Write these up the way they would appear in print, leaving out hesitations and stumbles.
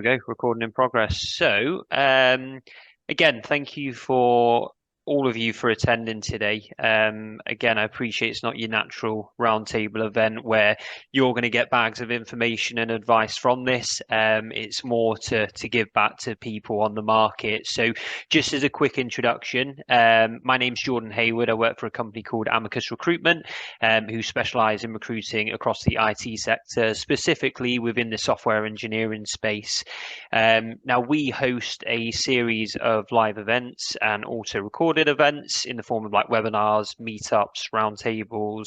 we go, recording in progress. So, again, thank you for all of you for attending today. Again, I appreciate it's not your natural roundtable event where you're going to get bags of information and advice from this. It's more to give back to people on the market. So just as a quick introduction, my name's Jordan Hayward. I work for a company called Amicus Recruitment, who specialize in recruiting across the IT sector, specifically within the software engineering space. Now, we host a series of live events and also recorded events in the form of like webinars, meetups, roundtables.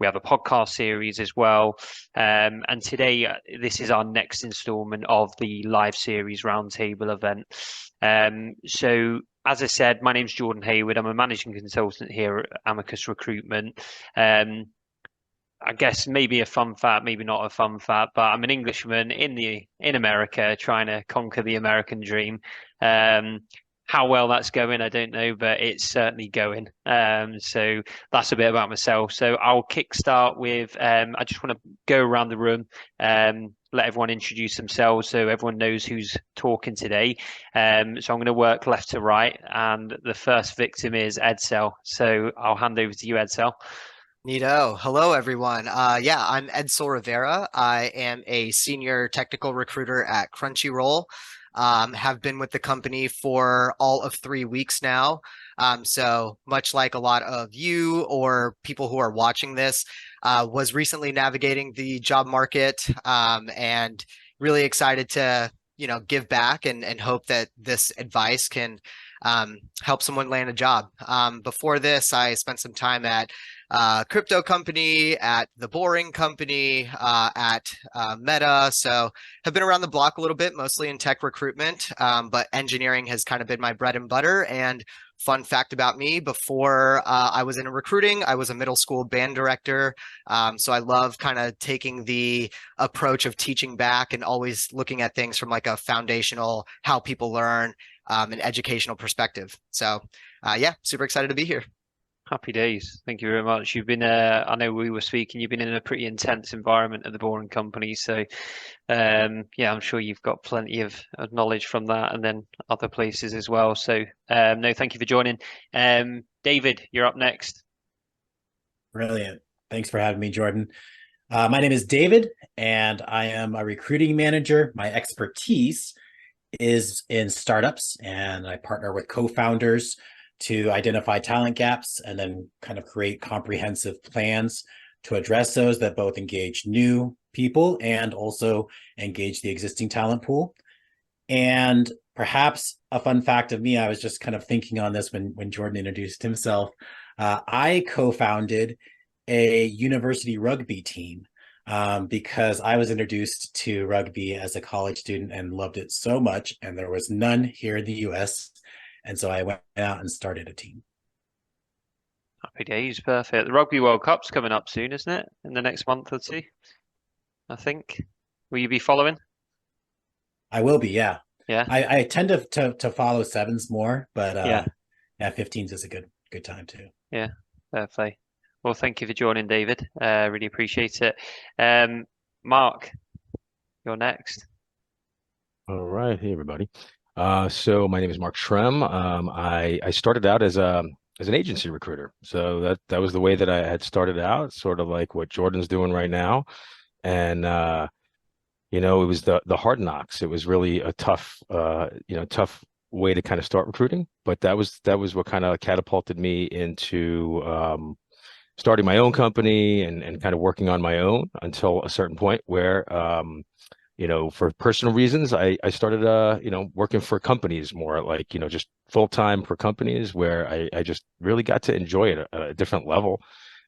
We have a podcast series as well. And today, this is our next installment of the live series roundtable event. So as I said, my name's Jordan Hayward. I'm a managing consultant here at Amicus Recruitment. I guess maybe a fun fact, maybe not a fun fact, but I'm an Englishman in America trying to conquer the American dream. How well that's going, I don't know, but it's certainly going. So that's a bit about myself. So I'll kickstart with, I just want to go around the room, let everyone introduce themselves so everyone knows who's talking today. So I'm going to work left to right, and the first victim is Edsel. So I'll hand over to you, Edsel. Neato. Hello, everyone. Yeah, I'm Edsel Rivera. I am a senior technical recruiter at Crunchyroll. Have been with the company for all of 3 weeks now. So much like a lot of you or people who are watching this, was recently navigating the job market, and really excited to, give back and hope that this advice can help someone land a job. Before this, I spent some time at crypto company, at the Boring company, at Meta. So have been around the block a little bit, mostly in tech recruitment, but engineering has kind of been my bread and butter. And fun fact about me, before I was in recruiting, I was a middle school band director. So I love kind of taking the approach of teaching back and always looking at things from like a foundational, how people learn, an educational perspective. So yeah, super excited to be here. Happy days. Thank you very much. You've been, I know we were speaking, you've been in a pretty intense environment at the Boring Company. So, yeah, I'm sure you've got plenty of knowledge from that and then other places as well. So, no, thank you for joining. David, you're up next. Brilliant. Thanks for having me, Jordan. My name is David, and I am a recruiting manager. My expertise is in startups, and I partner with co-founders to identify talent gaps and then kind of create comprehensive plans to address those that both engage new people and also engage the existing talent pool. And perhaps a fun fact of me, I was just kind of thinking on this when Jordan introduced himself. I co-founded a university rugby team because I was introduced to rugby as a college student and loved it so much, and there was none here in the US. And so I went out and started a team. Happy days, perfect. The Rugby World Cup's coming up soon, isn't it? In the next month or two, I think. Will you be following? I will be, yeah. Yeah. I tend to follow sevens more, but yeah, 15s is a good time too. Yeah, fair play. Well, thank you for joining, David. Really appreciate it. Mark, you're next. All right, hey everybody. So my name is Mark Shrem. I started out as an agency recruiter. So that was the way that I had started out, sort of like what Jordan's doing right now. And it was the hard knocks. It was really a tough way to kind of start recruiting. But that was what kind of catapulted me into starting my own company and kind of working on my own until a certain point where for personal reasons, I started, working for companies more like, just full time for companies where I just really got to enjoy it at a different level.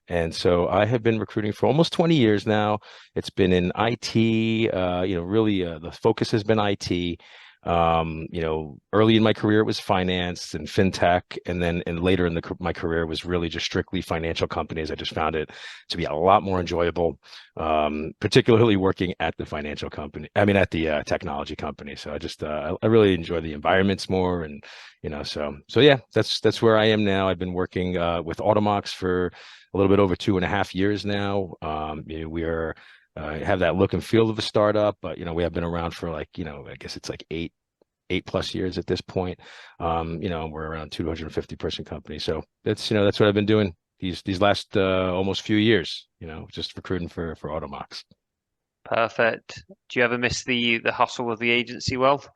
And so I have been recruiting for almost 20 years now. It's been in IT, really the focus has been IT. Early in my career it was finance and fintech, and then later in my career was really just strictly financial companies. I just found it to be a lot more enjoyable, particularly working at the financial company. I mean, at the technology company. So I really enjoy the environments more, and so yeah, that's where I am now. I've been working with Automox for a little bit over 2.5 years now. We are have that look and feel of a startup, but we have been around for like, I guess it's like 8+ years at this point. We're around 250-person company. So that's what I've been doing these last almost few years, just recruiting for Automox. Perfect. Do you ever miss the hustle of the agency world?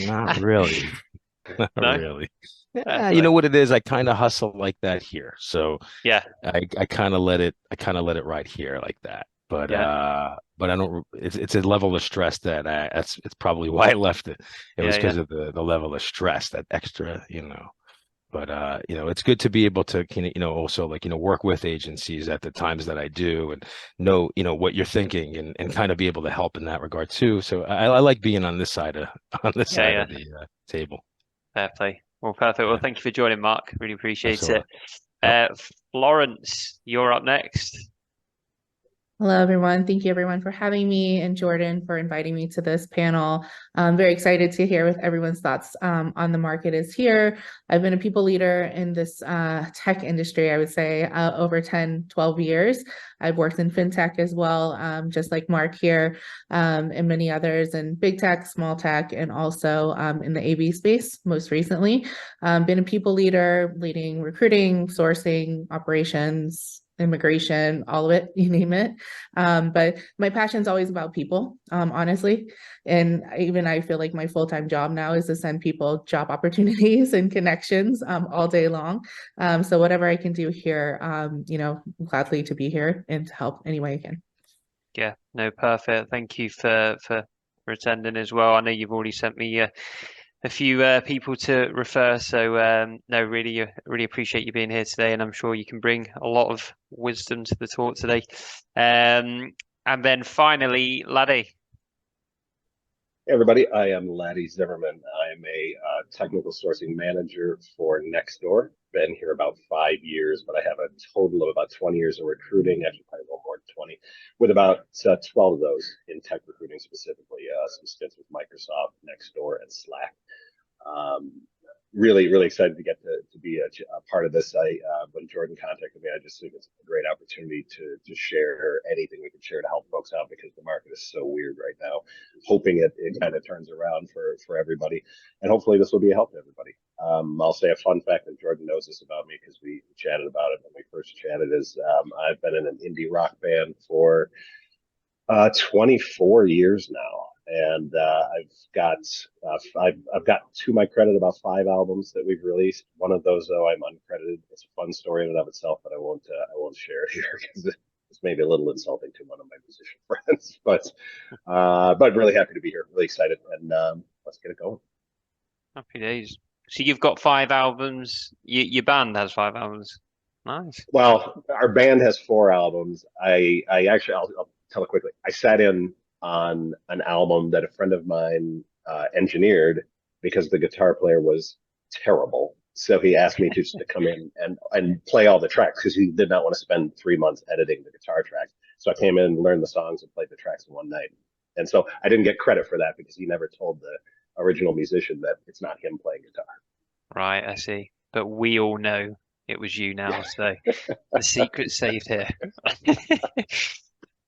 Not really. Not No? really. Fair Yeah, you play. know what it is? I kind of hustle like that here. So Yeah, I kind of let it ride here like that. But yeah, I don't. It's a level of stress that it's probably why I left it. It was yeah. because of the level of stress, that extra. But it's good to be able to also like work with agencies at the times that I do and know what you're thinking and kind of be able to help in that regard too. So I like being on this side of Yeah, yeah. the table. Fair play. Well, perfect. Well, Yeah, thank you for joining, Mark. Really appreciate it. absolutely. Yep. Florence, you're up next. Hello, everyone. Thank you, everyone, for having me, and Jordan for inviting me to this panel. I'm very excited to hear what everyone's thoughts on the market is here. I've been a people leader in this tech industry, I would say, over 10, 12 years. I've worked in fintech as well, just like Mark here, and many others in big tech, small tech, and also in the AV space most recently. Been a people leader, leading recruiting, sourcing, operations, immigration, all of it, you name it. But my passion is always about people, honestly. And I feel like my full-time job now is to send people job opportunities and connections all day long. So whatever I can do here, I'm gladly to be here and to help any way I can. Yeah, no, perfect. Thank you for attending as well. I know you've already sent me a few people to refer, so no, really appreciate you being here today, and I'm sure you can bring a lot of wisdom to the talk today. And then finally, Latte. Hey everybody, I am Latte Zimmermann. I am a technical sourcing manager for Nextdoor. Been here about 5 years, but I have a total of about 20 years of recruiting, actually probably a little more than 20, with about 12 of those in tech recruiting specifically, some stints with Microsoft, Nextdoor, and Slack. Really excited to get to be a part of this. When Jordan contacted me, I just think it's a great opportunity to share anything we can share to help folks out, because the market is so weird right now. Hoping it kind of turns around for everybody, and hopefully this will be a help to everybody. I'll say a fun fact that Jordan knows this about me because we chatted about it when we first chatted. Is I've been in an indie rock band for 24 years now. And I've got to my credit about 5 albums that we've released. One of those, though, I'm uncredited. It's a fun story in and of itself, but I won't share it here because it's maybe a little insulting to one of my musician friends. But really happy to be here. Really excited, and let's get it going. Happy days. So you've got 5 albums. Your band has 5 albums. Nice. Well, our band has 4 albums. I'll tell it quickly. I sat in on an album that a friend of mine engineered because the guitar player was terrible. So he asked me to come in and play all the tracks because he did not want to spend 3 months editing the guitar tracks. So I came in and learned the songs and played the tracks in one night. And so I didn't get credit for that because he never told the original musician that it's not him playing guitar. Right, I see. But we all know it was you now, so the secret's saved here.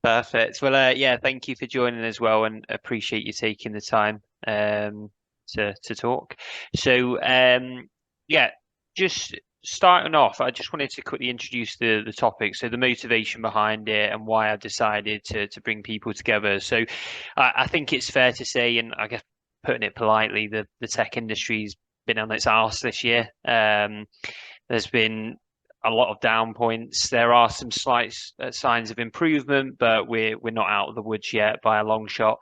Perfect. Well, yeah, thank you for joining as well, and appreciate you taking the time to talk. So, yeah, just starting off, I just wanted to quickly introduce the topic. So the motivation behind it and why I decided to bring people together. So I think it's fair to say, and I guess putting it politely, the tech industry's been on its arse this year. There's been a lot of down points. There are some slight signs of improvement, but we're not out of the woods yet by a long shot.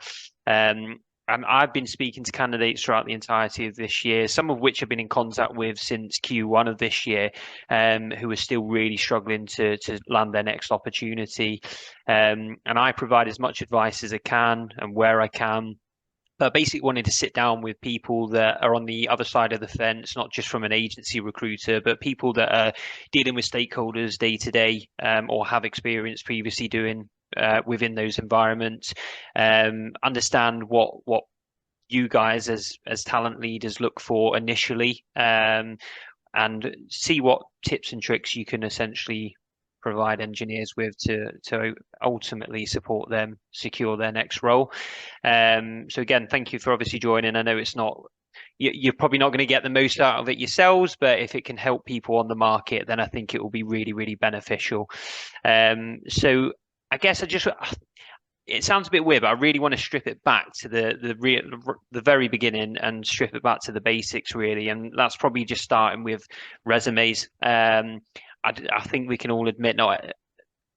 And I've been speaking to candidates throughout the entirety of this year, some of which I've been in contact with since Q1 of this year, who are still really struggling to land their next opportunity. And I provide as much advice as I can and where I can. But basically wanted to sit down with people that are on the other side of the fence, not just from an agency recruiter, but people that are dealing with stakeholders day to day, or have experience previously doing within those environments. Understand what you guys as talent leaders look for initially, and see what tips and tricks you can essentially provide engineers with to ultimately support them secure their next role. So again, thank you for obviously joining. I know it's not, you're probably not going to get the most out of it yourselves, but if it can help people on the market, then I think it will be really, really beneficial. So I guess it sounds a bit weird, but I really want to strip it back to the very beginning and strip it back to the basics, really. And that's probably just starting with resumes. I think we can all admit not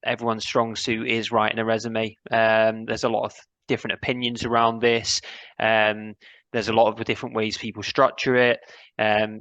everyone's strong suit is writing a resume. There's a lot of different opinions around this. There's a lot of different ways people structure it.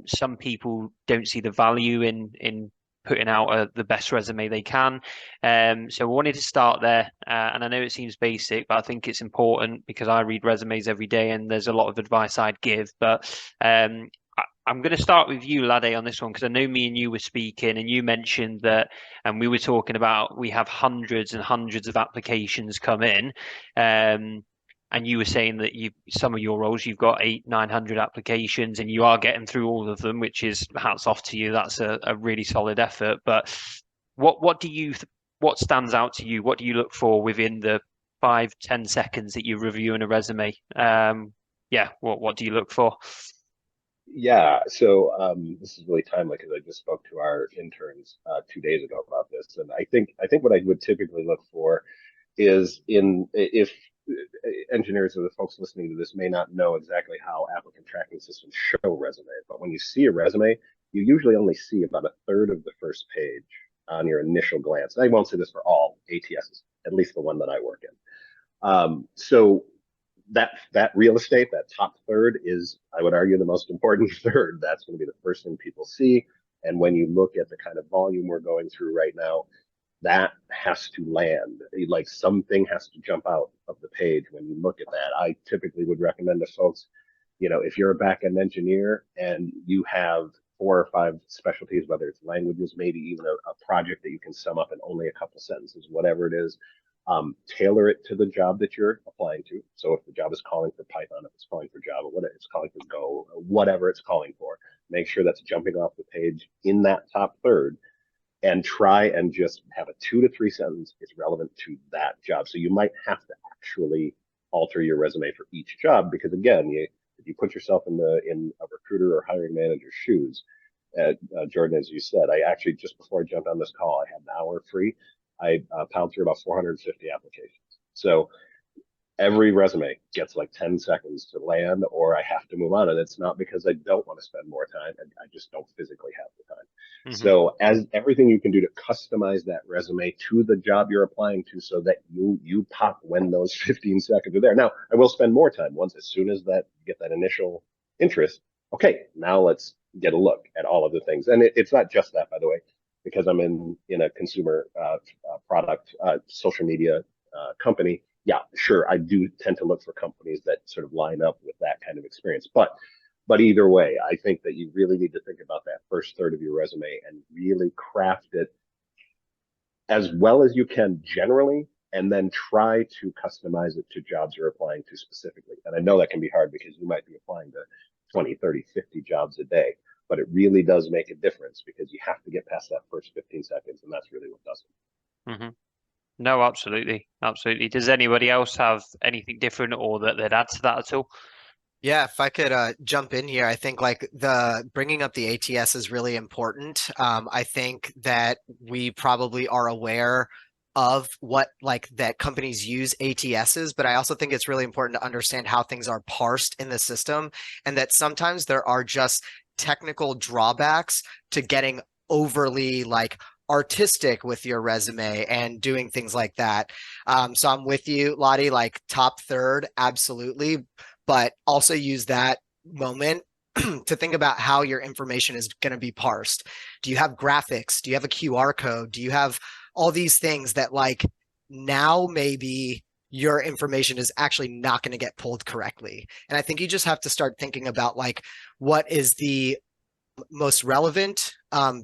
Some people don't see the value in putting out the best resume they can. So I wanted to start there. And I know it seems basic, but I think it's important because I read resumes every day and there's a lot of advice I'd give. But I'm going to start with you, Latte, on this one, because I know me and you were speaking and you mentioned that, and we were talking about, we have hundreds and hundreds of applications come in. And you were saying that some of your roles, you've got 800-900 applications and you are getting through all of them, which is hats off to you. That's a really solid effort. But what stands out to you? What do you look for within the 5-10 seconds that you're reviewing a resume? What do you look for? Yeah, so this is really timely because I just spoke to our interns 2 days ago about this, and I think what I would typically look for is if engineers or the folks listening to this may not know exactly how applicant tracking systems show resumes, but when you see a resume, you usually only see about a third of the first page on your initial glance. And I won't say this for all ATSs, at least the one that I work in. So that real estate, that top third is, I would argue, the most important third. That's going to be the first thing people see. And when you look at the kind of volume we're going through right now, that has to land. Like something has to jump out of the page when you look at that. I typically would recommend to folks, if you're a back-end engineer and you have 4 or 5 specialties, whether it's languages, maybe even a project that you can sum up in only a couple sentences, whatever it is, tailor it to the job that you're applying to. So if the job is calling for Python, if it's calling for Java, whatever it's calling for Go, whatever it's calling for, make sure that's jumping off the page in that top third, and try and just have a 2 to 3 sentence is relevant to that job. So you might have to actually alter your resume for each job because, again, if you put yourself in a recruiter or hiring manager's shoes, Jordan, as you said, I actually, just before I jumped on this call, I had an hour free. I pounded through about 450 applications. So every resume gets like 10 seconds to land, or I have to move on. And it's not because I don't want to spend more time. I just don't physically have the time. Mm-hmm. So as everything you can do to customize that resume to the job you're applying to so that you pop when those 15 seconds are there. Now, I will spend more time as soon as that you get that initial interest. Okay, now let's get a look at all of the things. And it's not just that, by the way, because I'm in a consumer product, social media company. Yeah, sure, I do tend to look for companies that sort of line up with that kind of experience. But either way, I think that you really need to think about that first third of your resume and really craft it as well as you can generally, and then try to customize it to jobs you're applying to specifically. And I know that can be hard because you might be applying to 20, 30, 50 jobs a day, but it really does make a difference because you have to get past that first 15 seconds, and that's really what does it. Mm-hmm. No, absolutely. Absolutely. Does anybody else have anything different or that they'd add to that at all? Yeah, if I could jump in here, I think like the bringing up the ATS is really important. I think that we probably are aware of what that companies use ATSs, but I also think it's really important to understand how things are parsed in the system, and that sometimes there are just technical drawbacks to getting overly artistic with your resume and doing things like that. So I'm with you, Latte, top third, absolutely. But also use that moment to think about how your information is going to be parsed. Do you have graphics? Do you have a QR code? Do you have all these things that now maybe your information is actually not going to get pulled correctly? And I think you just have to start thinking about what is the most relevant,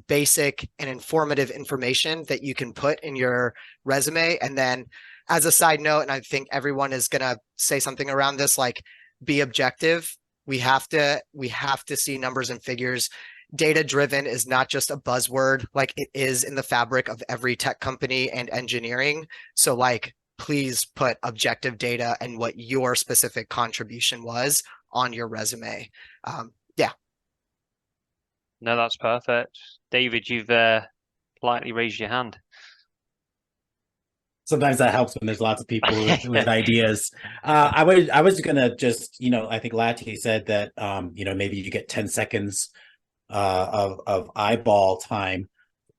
basic, and informative information that you can put in your resume. And then as a side note, and I think everyone is going to say something around this, be objective We have to see numbers and figures. Data driven is not just a buzzword like it is in the fabric of every tech company and engineering. So like, please put objective data and what your specific contribution was on your resume. Yeah. No, that's perfect. David, you've politely raised your hand. Sometimes that helps when there's lots of people with ideas. I was gonna just, I think Latte said that, maybe you get 10 seconds of eyeball time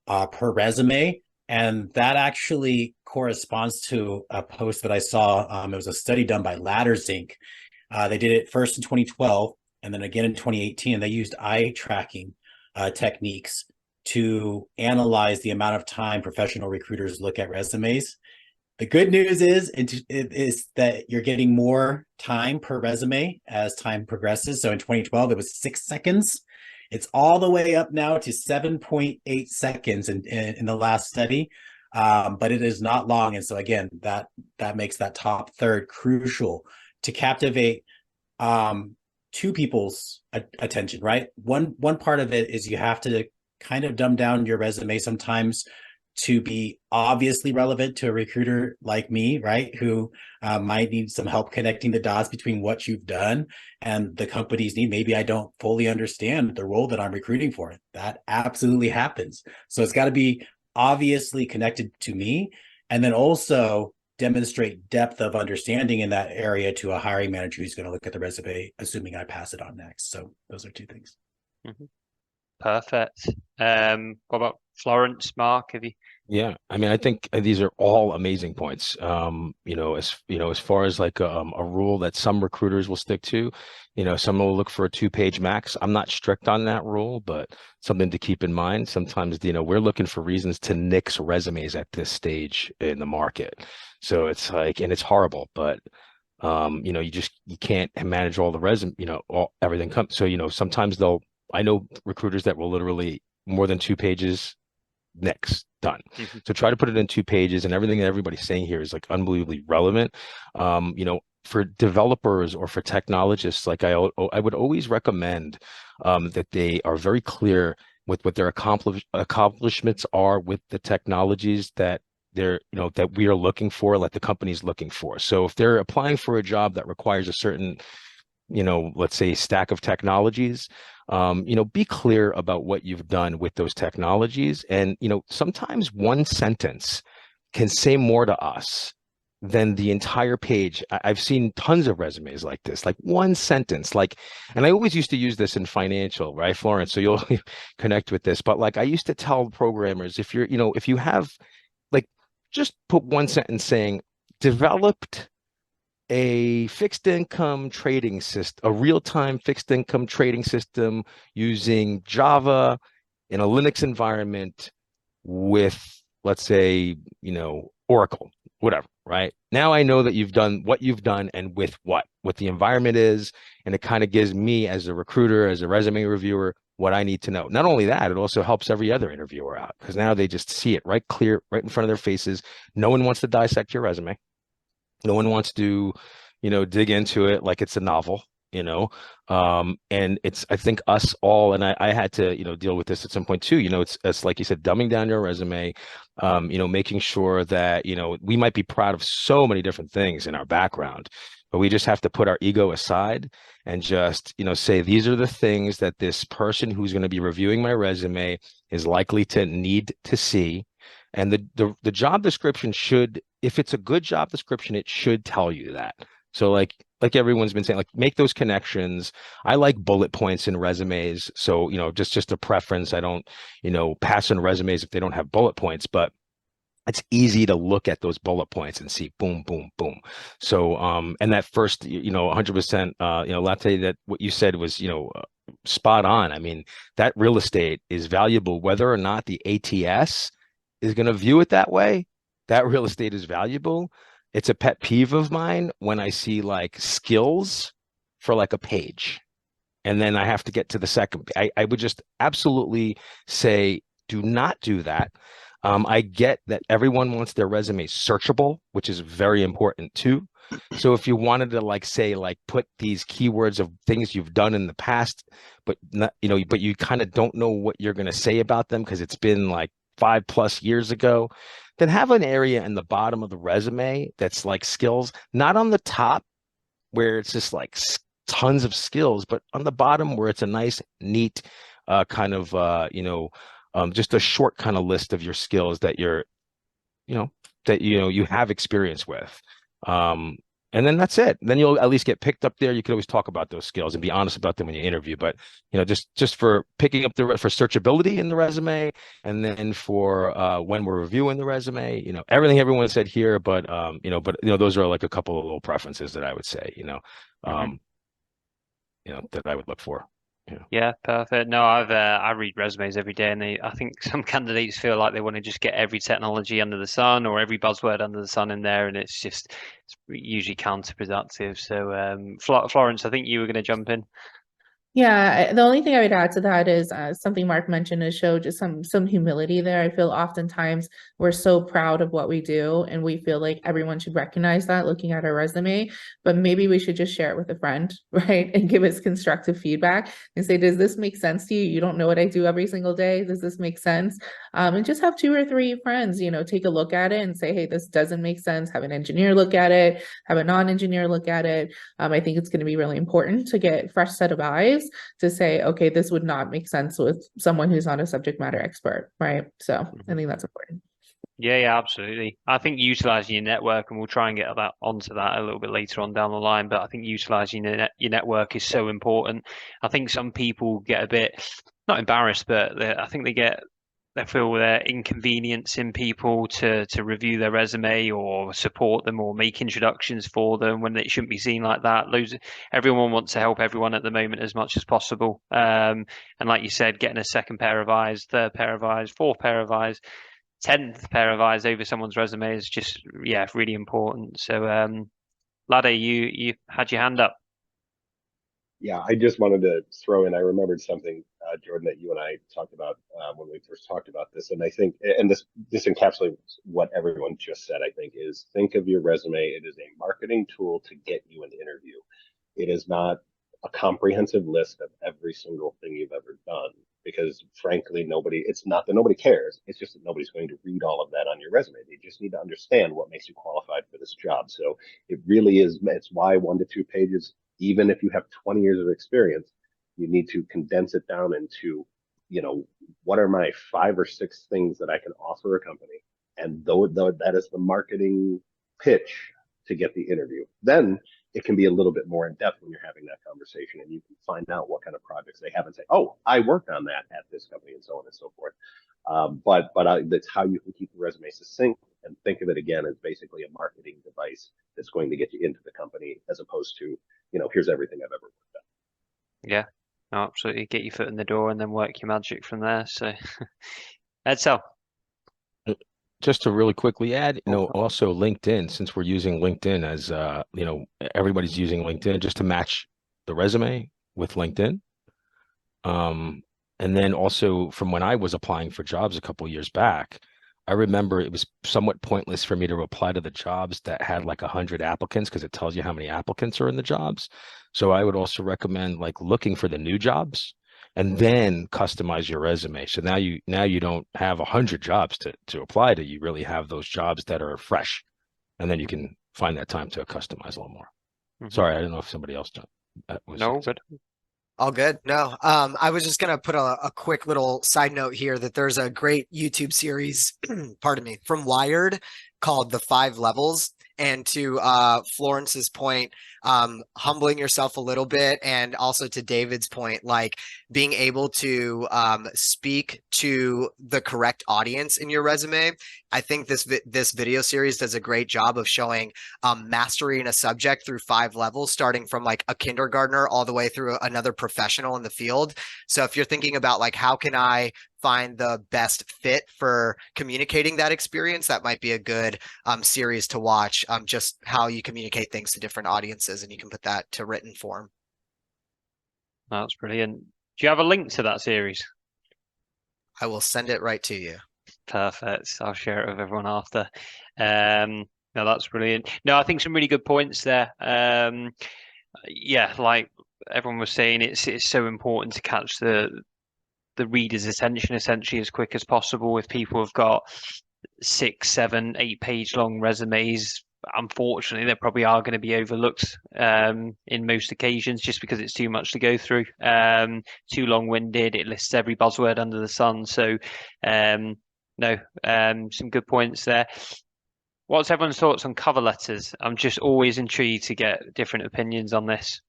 per resume. And that actually corresponds to a post that I saw. It was a study done by Latte Inc. They did it first in 2012 and then again in 2018. And they used eye tracking techniques to analyze the amount of time professional recruiters look at resumes. The good news is that you're getting more time per resume as time progresses. So in 2012, it was 6 seconds. It's all the way up now to 7.8 seconds in the last study, but it is not long. And so again, that makes that top third crucial to captivate two people's attention, right? One part of it is you have to kind of dumb down your resume sometimes to be obviously relevant to a recruiter like me, right? Who might need some help connecting the dots between what you've done and the company's need. Maybe I don't fully understand the role that I'm recruiting for. That absolutely happens. So it's got to be obviously connected to me, and then also demonstrate depth of understanding in that area to a hiring manager who's going to look at the resume, assuming I pass it on next. So those are two things. Mm-hmm. Perfect. What about Florence, Mark? Have you? Yeah, I mean, I think these are all amazing points. As far as like a rule that some recruiters will stick to, some will look for a 2-page max. I'm not strict on that rule, but something to keep in mind. Sometimes, we're looking for reasons to nix resumes at this stage in the market. So it's like, and it's horrible, but you can't manage all the resume, everything comes. So, sometimes I know recruiters that will literally more than 2 pages, next, done. Mm-hmm. So try to put it in 2 pages, and everything that everybody's saying here is like unbelievably relevant. For developers or for technologists, like I would always recommend that they are very clear with what their accomplishments are with the technologies that that we are looking for, like the company's looking for. So if they're applying for a job that requires a certain let's say stack of technologies, be clear about what you've done with those technologies. And, sometimes one sentence can say more to us than the entire page. I've seen tons of resumes like this, like one sentence, and I always used to use this in financial, right, Florence? So you'll connect with this, but like I used to tell programmers, if you have just put one sentence saying developed a fixed income trading system, a real-time fixed income trading system using Java in a Linux environment with, let's say, Oracle, whatever, right? Now I know that you've done what you've done and with what the environment is, and it kind of gives me as a recruiter, as a resume reviewer, what I need to know. Not only that, it also helps every other interviewer out because now they just see it right clear, right in front of their faces. No one wants to dissect your resume. No one wants to, dig into it like it's a novel, and it's, I think us all, and I had to, deal with this at some point too, it's like you said, dumbing down your resume, making sure that, we might be proud of so many different things in our background, but we just have to put our ego aside and just, say, these are the things that this person who's going to be reviewing my resume is likely to need to see. And the job description should, if it's a good job description, it should tell you that. So like everyone's been saying, like make those connections. I like bullet points in resumes. So, just a preference. I don't, pass on resumes if they don't have bullet points, but it's easy to look at those bullet points and see boom, boom, boom. So, and that first, 100%, Latte, that what you said was, spot on. I mean, that real estate is valuable, whether or not the ATS is going to view it that way. That real estate is valuable. It's a pet peeve of mine when I see like skills for like a page, and then I have to get to the second. I would just absolutely say, do not do that. I get that everyone wants their resume searchable, which is very important too. So if you wanted to like say like put these keywords of things you've done in the past, but not, but you kind of don't know what you're going to say about them because it's been like 5+ years ago, then have an area in the bottom of the resume that's like skills, not on the top where it's just like tons of skills, but on the bottom where it's a nice, neat kind of just a short kind of list of your skills that you know, you have experience with. And then that's it. Then you'll at least get picked up there. You can always talk about those skills and be honest about them when you interview. But just for picking up for searchability in the resume, and then for when we're reviewing the resume, everything everyone said here. But those are like a couple of little preferences that I would say, that I would look for. Yeah, perfect. No, I read resumes every day, and I think some candidates feel like they want to just get every technology under the sun or every buzzword under the sun in there, and it's usually counterproductive. So, Florence, I think you were going to jump in. Yeah, the only thing I would add to that is something Mark mentioned is show just some humility there. I feel oftentimes we're so proud of what we do and we feel like everyone should recognize that looking at our resume, but maybe we should just share it with a friend, right? And give us constructive feedback and say, does this make sense to you? You don't know what I do every single day. Does this make sense? And just have 2 or 3 friends, take a look at it and say, hey, this doesn't make sense. Have an engineer look at it, have a non-engineer look at it. I think it's going to be really important to get a fresh set of eyes to say, okay, this would not make sense with someone who's not a subject matter expert, right? So I think that's important. Yeah, absolutely. I think utilizing your network, and we'll try and get onto that a little bit later on down the line, but I think utilizing your network is so important. I think some people get a bit, not embarrassed, but I think they feel they're inconveniencing people to review their resume or support them or make introductions for them when it shouldn't be seen like that. Everyone wants to help everyone at the moment as much as possible. And like you said, getting a second pair of eyes, third pair of eyes, fourth pair of eyes, 10th pair of eyes over someone's resume is just, really important. So, Latte, you had your hand up. Yeah, I just wanted to throw in, I remembered something, Jordan, that you and I talked about when we first talked about this. And I think, and this encapsulates what everyone just said, I think, is think of your resume. It is a marketing tool to get you an interview. It is not a comprehensive list of every single thing you've ever done, because frankly, it's not that nobody cares. It's just that nobody's going to read all of that on your resume. They just need to understand what makes you qualified for this job. So it really is, it's why 1 to 2 pages, even if you have 20 years of experience, you need to condense it down into, what are my 5 or 6 things that I can offer a company? And though that is the marketing pitch to get the interview, then it can be a little bit more in depth when you're having that conversation, and you can find out what kind of projects they have and say, oh, I worked on that at this company, and so on and so forth. But that's how you can keep the resume succinct and think of it again as basically a marketing device that's going to get you into the company, as opposed to, here's everything I've ever worked on. Yeah, no, absolutely. Get your foot in the door and then work your magic from there. So, Edsel. Just to really quickly add, also LinkedIn, since we're using LinkedIn as, everybody's using LinkedIn, just to match the resume with LinkedIn. And then also from when I was applying for jobs a couple of years back, I remember it was somewhat pointless for me to apply to the jobs that had like 100 applicants, because it tells you how many applicants are in the jobs. So I would also recommend like looking for the new jobs and then customize your resume. So now you don't have 100 jobs to apply to. You really have those jobs that are fresh, and then you can find that time to customize a little more. Sorry, I don't know if somebody else done. No, but all good. No, I was just gonna put a quick little side note here that there's a great YouTube series, pardon me, from Wired called The 5 Levels. And to Florence's point, humbling yourself a little bit, and also to David's point, like being able to speak to the correct audience in your resume. I think this video series does a great job of showing mastering a subject through 5 levels, starting from like a kindergartner all the way through another professional in the field. So if you're thinking about like, how can I find the best fit for communicating that experience, that might be a good series to watch, just how you communicate things to different audiences, and you can put that to written form. That's brilliant. Do you have a link to that series? I will send it right to you. Perfect. I'll share it with everyone after. No, that's brilliant. No, I think some really good points there. Yeah, like everyone was saying, it's so important to catch the reader's attention essentially as quick as possible. If people have got 6, 7, 8 page long resumes, unfortunately, they probably are going to be overlooked in most occasions just because it's too much to go through, too long-winded. It lists every buzzword under the sun. So, no, some good points there. What's everyone's thoughts on cover letters? I'm just always intrigued to get different opinions on this.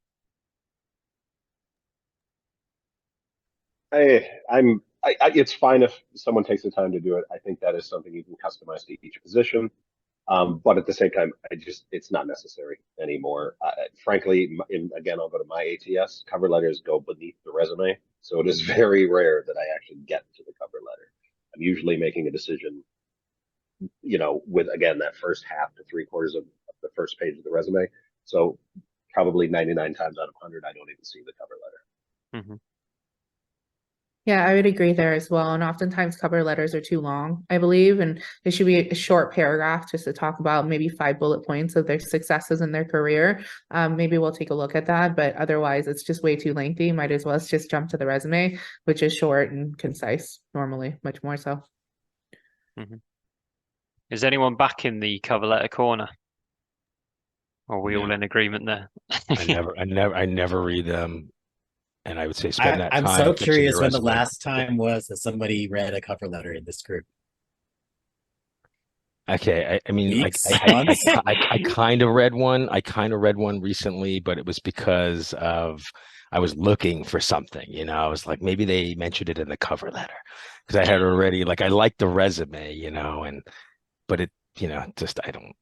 It's fine if someone takes the time to do it. I think that is something you can customize to each position. But at the same time, it's not necessary anymore. Frankly, again, I'll go to my ATS. Cover letters go beneath the resume, so it is very rare that I actually get to the cover letter. I'm usually making a decision, with again that first half to 3/4 of the first page of the resume. So probably 99 times out of 100, I don't even see the cover letter. Mm-hmm. Yeah, I would agree there as well. And oftentimes cover letters are too long, I believe, and it should be a short paragraph just to talk about maybe 5 bullet points of their successes in their career. Maybe we'll take a look at that, but otherwise it's just way too lengthy. Might as well just jump to the resume, which is short and concise normally, much more so. Mm-hmm. Is anyone back in the cover letter corner? Or are we all in agreement there? I never read them. And I would say spend that time. I'm so fixing curious your when the resume. last time was that somebody read a cover letter in this group. Okay, I mean, like Weeks? I kind of read one. I kind of read one recently, but it was because of I was looking for something. I was like, maybe they mentioned it in the cover letter because I had already I liked the resume, but it, just I don't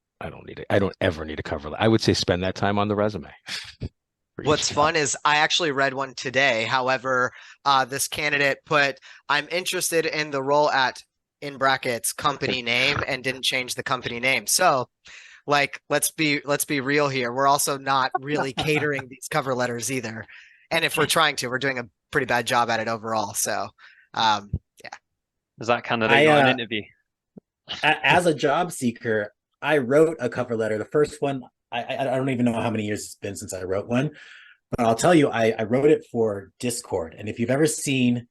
need it. I don't ever need a cover letter. I would say spend that time on the resume. What's fun is I actually read one today. However, this candidate put, I'm interested in the role at, in brackets, company name, and didn't change the company name. So let's be real here. We're also not really catering these cover letters either. And if we're trying to, we're doing a pretty bad job at it overall. So, yeah. Does that candidate got an interview? As a job seeker, I wrote a cover letter. The first one, I don't even know how many years it's been since I wrote one, but I'll tell you, I wrote it for Discord. And if you've ever seen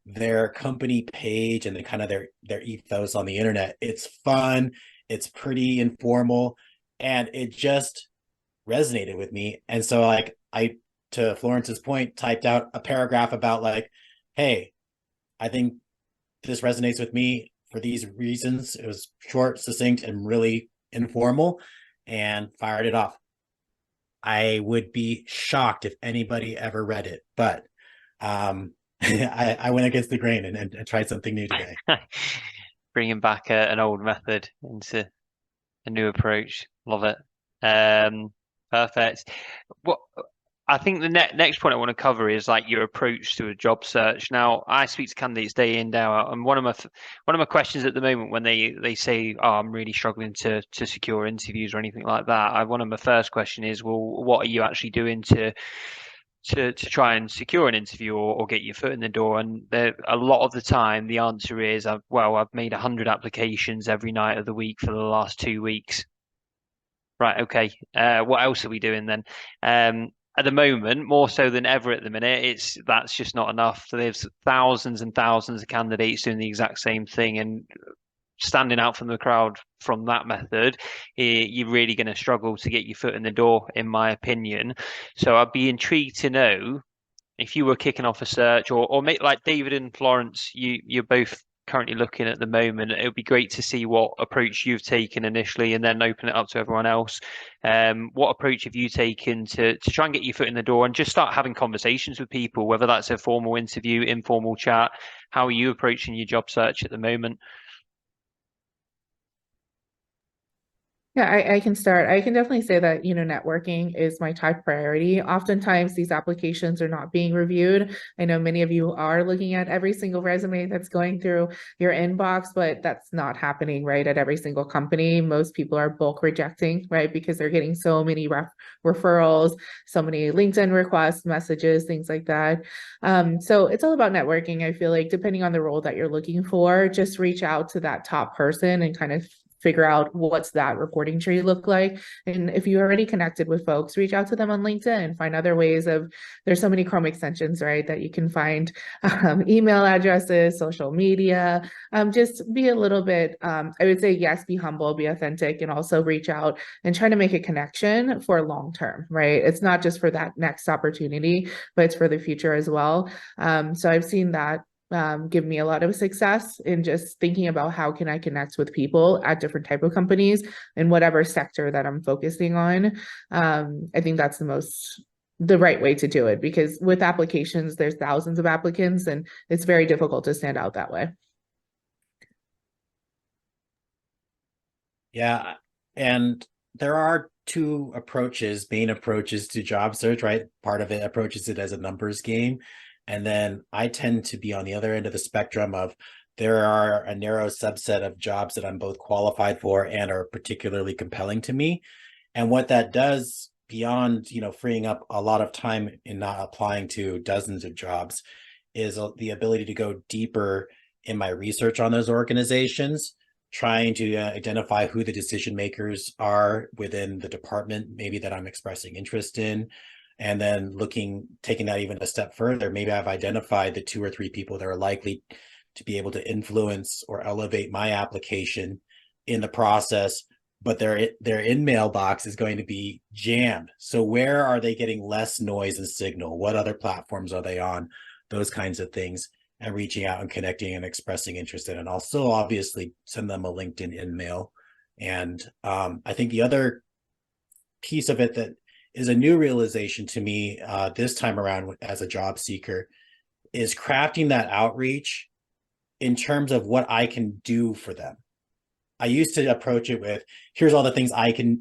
their company page and kind of their ethos on the internet, it's fun, it's pretty informal, and it just resonated with me. And so I, to Florence's point, typed out a paragraph about hey, I think this resonates with me for these reasons. It was short, succinct, and really informal, and fired it off. I would be shocked if anybody ever read it, but I went against the grain and tried something new today. Bringing back an old method into a new approach. Love it. Perfect. What I think the next point I want to cover is your approach to a job search. Now, I speak to candidates day in, day out, and one of my questions at the moment when they say, "Oh, I'm really struggling to secure interviews or anything like that," one of my first question is, "Well, what are you actually doing to try and secure an interview or get your foot in the door?" And a lot of the time, the answer is, I've made 100 applications every night of the week for the last 2 weeks. Right. Okay. What else are we doing then? At the moment, more so than ever at the minute, that's just not enough. So there's thousands and thousands of candidates doing the exact same thing, and standing out from the crowd from that method, you're really going to struggle to get your foot in the door, in my opinion. So I'd be intrigued to know if you were kicking off a search, or make like David and Florence, you're both currently looking at the moment. It would be great to see what approach you've taken initially and then open it up to everyone else. What approach have you taken to try and get your foot in the door and just start having conversations with people, whether that's a formal interview, informal chat? How are you approaching your job search at the moment? Yeah, I can start. I can definitely say that, networking is my top priority. Oftentimes, these applications are not being reviewed. I know many of you are looking at every single resume that's going through your inbox, but that's not happening, right, at every single company. Most people are bulk rejecting, right, because they're getting so many referrals, so many LinkedIn requests, messages, things like that. So it's all about networking. I feel like depending on the role that you're looking for, just reach out to that top person and kind of figure out what's that reporting tree look like. And if you already connected with folks, reach out to them on LinkedIn, find other ways of, there's so many Chrome extensions, right, that you can find email addresses, social media, just be a little bit, I would say, yes, be humble, be authentic, and also reach out and try to make a connection for long term, right? It's not just for that next opportunity, but it's for the future as well. So I've seen that give me a lot of success in just thinking about how can I connect with people at different type of companies in whatever sector that I'm focusing on. I think that's the right way to do it, because with applications, there's thousands of applicants and it's very difficult to stand out that way. Yeah, and there are two main approaches to job search, right? Part of it approaches it as a numbers game. And then I tend to be on the other end of the spectrum of there are a narrow subset of jobs that I'm both qualified for and are particularly compelling to me. And what that does beyond, freeing up a lot of time in not applying to dozens of jobs is the ability to go deeper in my research on those organizations, trying to identify who the decision makers are within the department, maybe that I'm expressing interest in. And then taking that even a step further, maybe I've identified the 2 or 3 people that are likely to be able to influence or elevate my application in the process, but their in mailbox is going to be jammed. So where are they getting less noise and signal? What other platforms are they on? Those kinds of things, and reaching out and connecting and expressing interest in, and also obviously send them a LinkedIn email. And I think the other piece of it that is a new realization to me this time around as a job seeker is crafting that outreach in terms of what I can do for them. I used to approach it with, here's all the things I can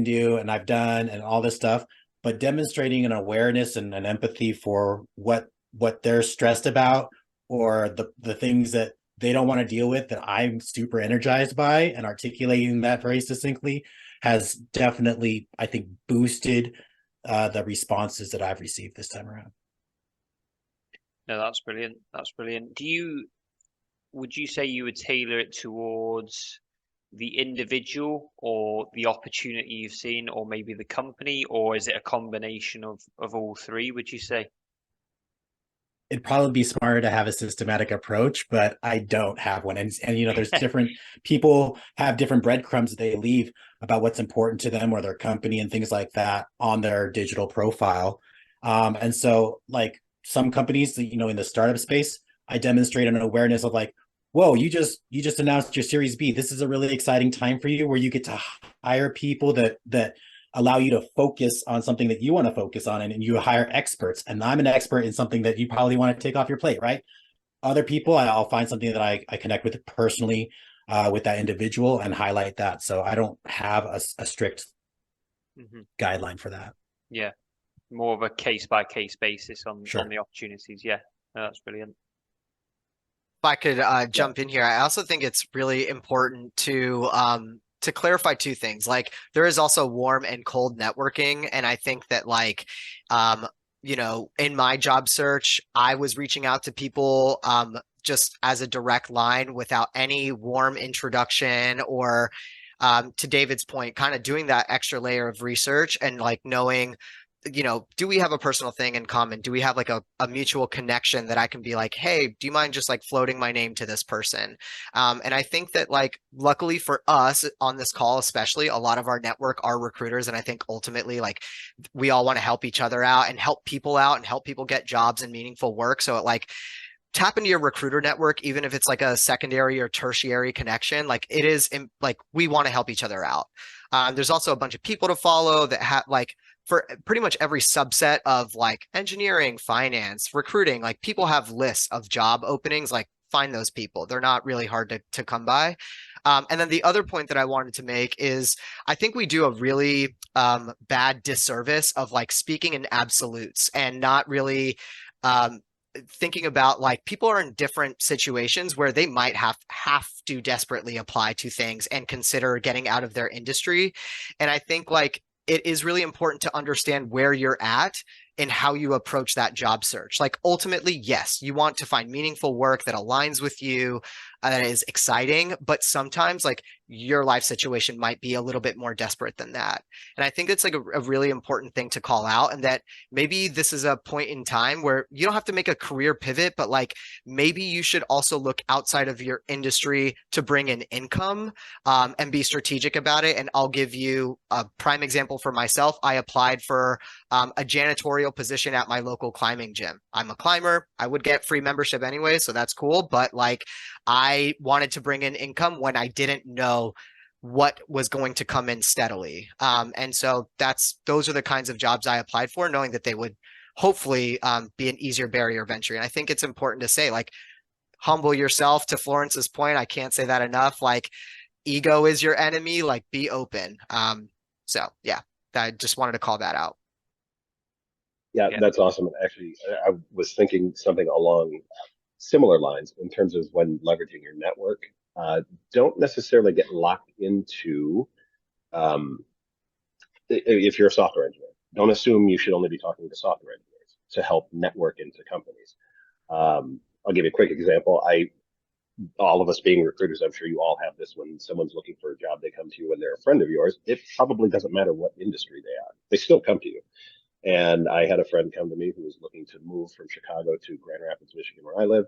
do and I've done and all this stuff, but demonstrating an awareness and an empathy for what they're stressed about, or the things that they don't want to deal with that I'm super energized by, and articulating that very succinctly has definitely, I think, boosted the responses that I've received this time around. No, that's brilliant. That's brilliant. Would you say you would tailor it towards the individual or the opportunity you've seen, or maybe the company, or is it a combination of all three, would you say? It'd probably be smarter to have a systematic approach, but I don't have one. And there's different people have different breadcrumbs that they leave about what's important to them or their company and things like that on their digital profile. And so like some companies, in the startup space, I demonstrate an awareness of like, whoa, you just announced your Series B. This is a really exciting time for you where you get to hire people that allow you to focus on something that you want to focus on, and you hire experts. And I'm an expert in something that you probably want to take off your plate, right? Other people, I'll find something that I connect with personally with that individual and highlight that. So I don't have a strict guideline for that. Yeah, more of a case-by-case basis on the opportunities. Yeah, no, that's brilliant. If I could jump in here, I also think it's really important to clarify two things. Like, there is also warm and cold networking, and I think that in my job search, I was reaching out to people just as a direct line without any warm introduction, or to David's point, kind of doing that extra layer of research and like knowing, do we have a personal thing in common? Do we have like a mutual connection that I can be like, hey, do you mind just like floating my name to this person? And I think that like, luckily for us on this call, especially, a lot of our network are recruiters. And I think ultimately like we all want to help each other out and help people out and help people get jobs and meaningful work. So tap into your recruiter network, even if it's like a secondary or tertiary connection. Like it is like, we want to help each other out. There's also a bunch of people to follow that have like, for pretty much every subset of like engineering, finance, recruiting, like people have lists of job openings, like find those people. They're not really hard to come by. And then the other point that I wanted to make is I think we do a really bad disservice of like speaking in absolutes and not really thinking about like people are in different situations where they might have to desperately apply to things and consider getting out of their industry. And I think like it is really important to understand where you're at and how you approach that job search. Like ultimately, yes, you want to find meaningful work that aligns with you, that is exciting, but sometimes like your life situation might be a little bit more desperate than that. And I think it's like a really important thing to call out, and that maybe this is a point in time where you don't have to make a career pivot, but like maybe you should also look outside of your industry to bring in income, and be strategic about it. And I'll give you a prime example for myself. I applied for a janitorial position at my local climbing gym. I'm a climber. I would get free membership anyway, so that's cool. But like I wanted to bring in income when I didn't know what was going to come in steadily. And so those are the kinds of jobs I applied for, knowing that they would hopefully be an easier barrier of entry. And I think it's important to say, like, humble yourself. To Florence's point, I can't say that enough. Like, ego is your enemy. Like, be open. So yeah, I just wanted to call that out. Yeah, that's awesome. Actually, I was thinking something along similar lines in terms of when leveraging your network. Don't necessarily get locked into, if you're a software engineer, don't assume you should only be talking to software engineers to help network into companies. I'll give you a quick example. All of us being recruiters, I'm sure you all have this. When someone's looking for a job, they come to you and they're a friend of yours. It probably doesn't matter what industry they are. They still come to you. And I had a friend come to me who was looking to move from Chicago to Grand Rapids, Michigan, where I live.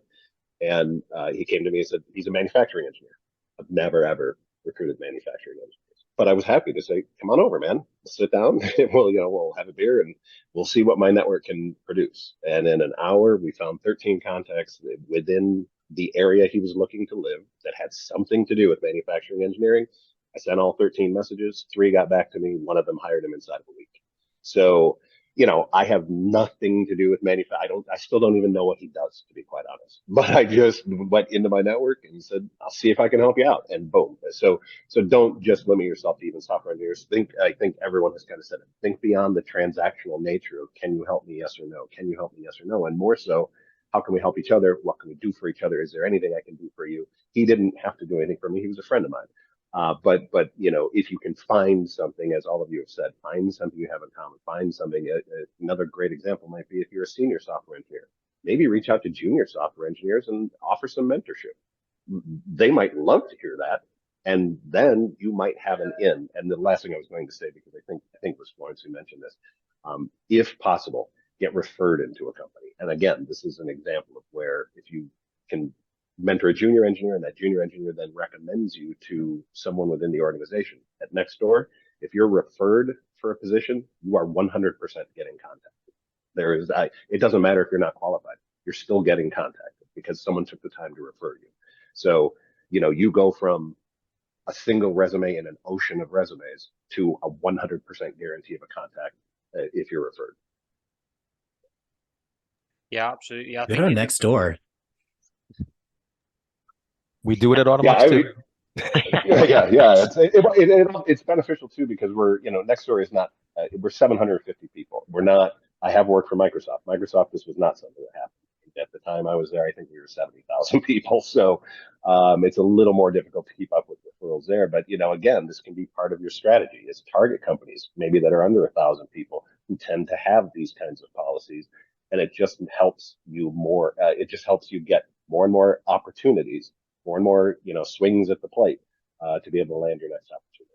And he came to me and said, he's a manufacturing engineer. I've never, ever recruited manufacturing engineers. But I was happy to say, come on over, man. We'll sit down and we'll have a beer and we'll see what my network can produce. And in an hour, we found 13 contacts within the area he was looking to live that had something to do with manufacturing engineering. I sent all 13 messages. 3 got back to me. One of them hired him inside of a week. So, I have nothing to do with manufacturing. I still don't even know what he does, to be quite honest. But I just went into my network and said, I'll see if I can help you out. And boom. So don't just limit yourself to even software engineers. I think everyone has kind of said it. Think beyond the transactional nature of, can you help me? Yes or no? Can you help me? Yes or no? And more so, how can we help each other? What can we do for each other? Is there anything I can do for you? He didn't have to do anything for me. He was a friend of mine. But if you can find something, as all of you have said, find something you have in common, find something. Another great example might be if you're a senior software engineer, maybe reach out to junior software engineers and offer some mentorship. They might love to hear that, and then you might have an in. And the last thing I was going to say, because I think it was Florence who mentioned this, if possible, get referred into a company. And again, this is an example of where if you can mentor a junior engineer and that junior engineer then recommends you to someone within the organization. At Nextdoor, if you're referred for a position, you are 100% getting contacted. It doesn't matter if you're not qualified, you're still getting contacted because someone took the time to refer you. So, you go from a single resume in an ocean of resumes to a 100% guarantee of a contact if you're referred. Yeah, absolutely. I Good think on Nextdoor. We do it at Automox too. Yeah. It's beneficial too because we're, Nextdoor is not, we're 750 people. We're not. I have worked for Microsoft. This was not something that happened. At the time I was there, I think we were 70,000 people. So it's a little more difficult to keep up with referrals there. But, again, this can be part of your strategy is target companies, maybe that are under 1,000 people who tend to have these kinds of policies. And it just helps you more. It just helps you get more and more opportunities, more and more, swings at the plate to be able to land your next opportunity.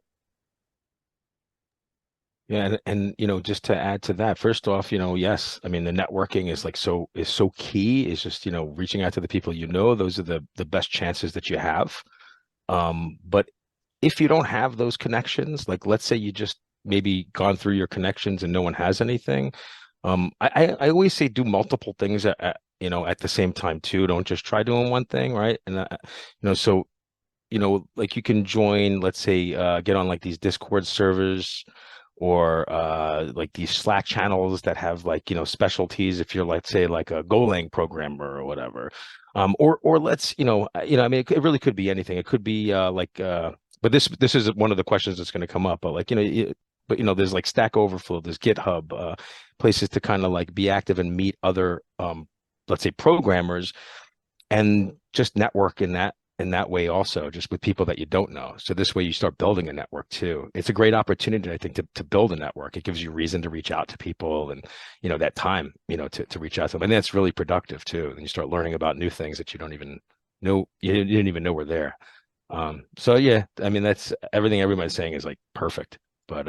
Yeah, and just to add to that, first off, yes, I mean the networking is so key. Is just reaching out to the people those are the best chances that you have. But if you don't have those connections, like let's say you just maybe gone through your connections and no one has anything, I always say do multiple things at the same time too. Don't just try doing one thing, right? And like you can join, let's say, get on like these Discord servers or like these Slack channels that have like, specialties if you're, let's say, like a Golang programmer or whatever. Or let's, I mean, it really could be anything. It could be but this is one of the questions that's going to come up. But like, there's like Stack Overflow, there's GitHub, places to kind of like be active and meet other, let's say, programmers, and just network in that way also, just with people that you don't know. So this way you start building a network too. It's a great opportunity, I think, to build a network. It gives you reason to reach out to people, and that time, to reach out to them. And that's really productive too. And you start learning about new things that you don't even know, you didn't even know were there. So yeah, I mean, that's everything everybody's saying is like perfect. But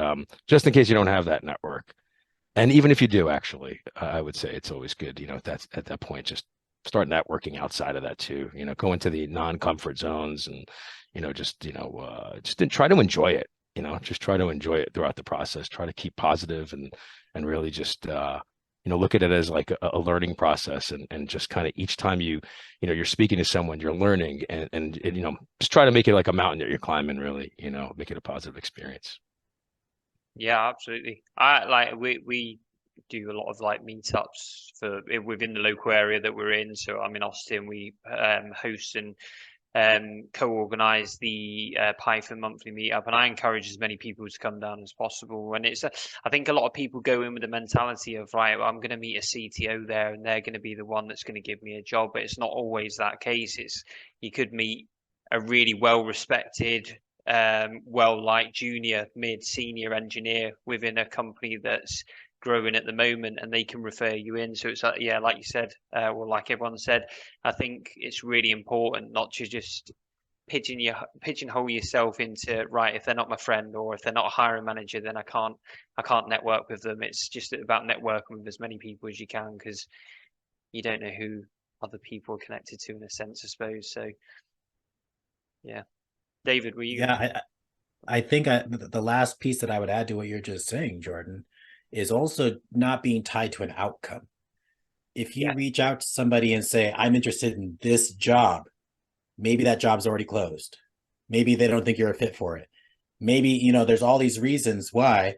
just in case you don't have that network, and even if you do, actually, I would say it's always good, that's at that point, just start networking outside of that too. Go into the non-comfort zones, and just try to enjoy it. Just try to enjoy it throughout the process. Try to keep positive, and really just look at it as like a learning process, and just kind of each time you're speaking to someone, you're learning, and just try to make it like a mountain that you're climbing. Really, make it a positive experience. Yeah, absolutely. I like we do a lot of like meetups for within the local area that we're in. So I'm in Austin. We host and co-organize the Python monthly meetup, and I encourage as many people to come down as possible. And it's I think a lot of people go in with the mentality of, right, well, I'm going to meet a CTO there, and they're going to be the one that's going to give me a job. But it's not always that case. You could meet a really well-respected, well-liked junior, mid, senior engineer within a company that's growing at the moment, and they can refer you in. So it's yeah, like you said, well, like everyone said, I think it's really important not to just pigeonhole yourself into, right, if they're not my friend or if they're not a hiring manager, then I can't network with them. It's just about networking with as many people as you can, because you don't know who other people are connected to, in a sense, I suppose. So yeah. David, were you? Yeah, I think the last piece that I would add to what you're just saying, Jordan, is also not being tied to an outcome. If you reach out to somebody and say, I'm interested in this job, maybe that job's already closed. Maybe they don't think you're a fit for it. Maybe, there's all these reasons why.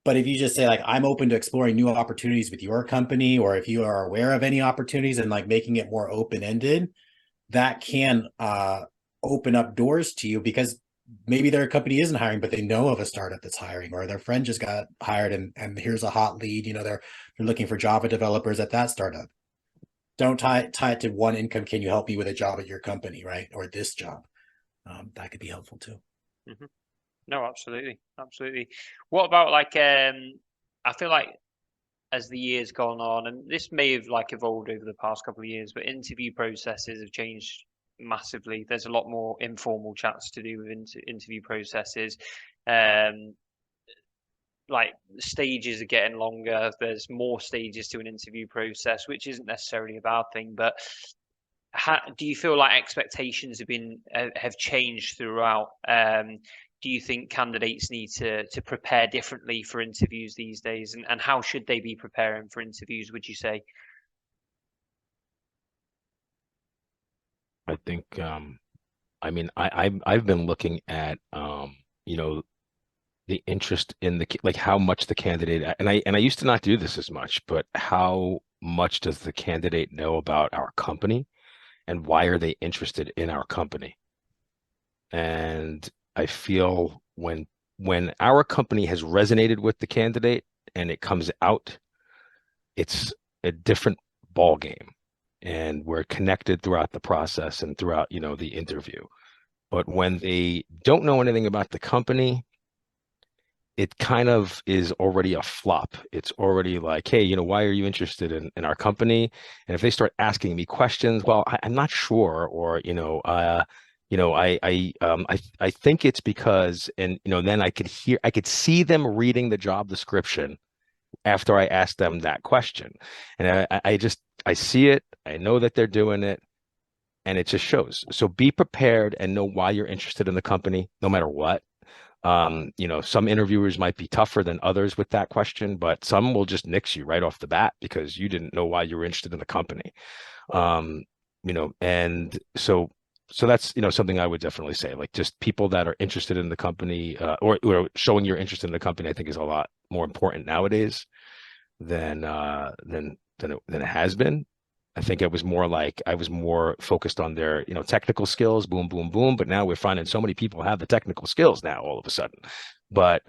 But if you just say, like, I'm open to exploring new opportunities with your company, or if you are aware of any opportunities, and like making it more open-ended, that can open up doors to you, because maybe their company isn't hiring, but they know of a startup that's hiring, or their friend just got hired and here's a hot lead. They're looking for Java developers at that startup. Don't tie it to one income. Can you help me with a job at your company, right? Or this job? That could be helpful too. Mm-hmm. No, absolutely. What about like I feel like as the years gone on, and this may have like evolved over the past couple of years, but interview processes have changed massively. There's a lot more informal chats to do with interview processes. Like stages are getting longer. There's more stages to an interview process, which isn't necessarily a bad thing. But do you feel like expectations have changed throughout? Do you think candidates need to prepare differently for interviews these days, and how should they be preparing for interviews, would you say? I think I mean, I've been looking at the interest in like how much the candidate, and I used to not do this as much, but how much does the candidate know about our company, and why are they interested in our company? And I feel when our company has resonated with the candidate and it comes out, it's a different ball game, and we're connected throughout the process and throughout the interview. But when they don't know anything about the company, it kind of is already a flop. It's already like, hey, why are you interested in our company? And if they start asking me questions, well, I'm not sure, or I think it's because, and then I could see them reading the job description after I ask them that question, and I see it, I know that they're doing it, and it just shows. So be prepared and know why you're interested in the company, no matter what. Some interviewers might be tougher than others with that question, but some will just nix you right off the bat because you didn't know why you were interested in the company. And so so that's, something I would definitely say, like just people that are interested in the company, or showing your interest in the company, I think is a lot more important nowadays than it has been. I think I was more focused on their, technical skills, boom, boom, boom. But now we're finding so many people have the technical skills now all of a sudden. But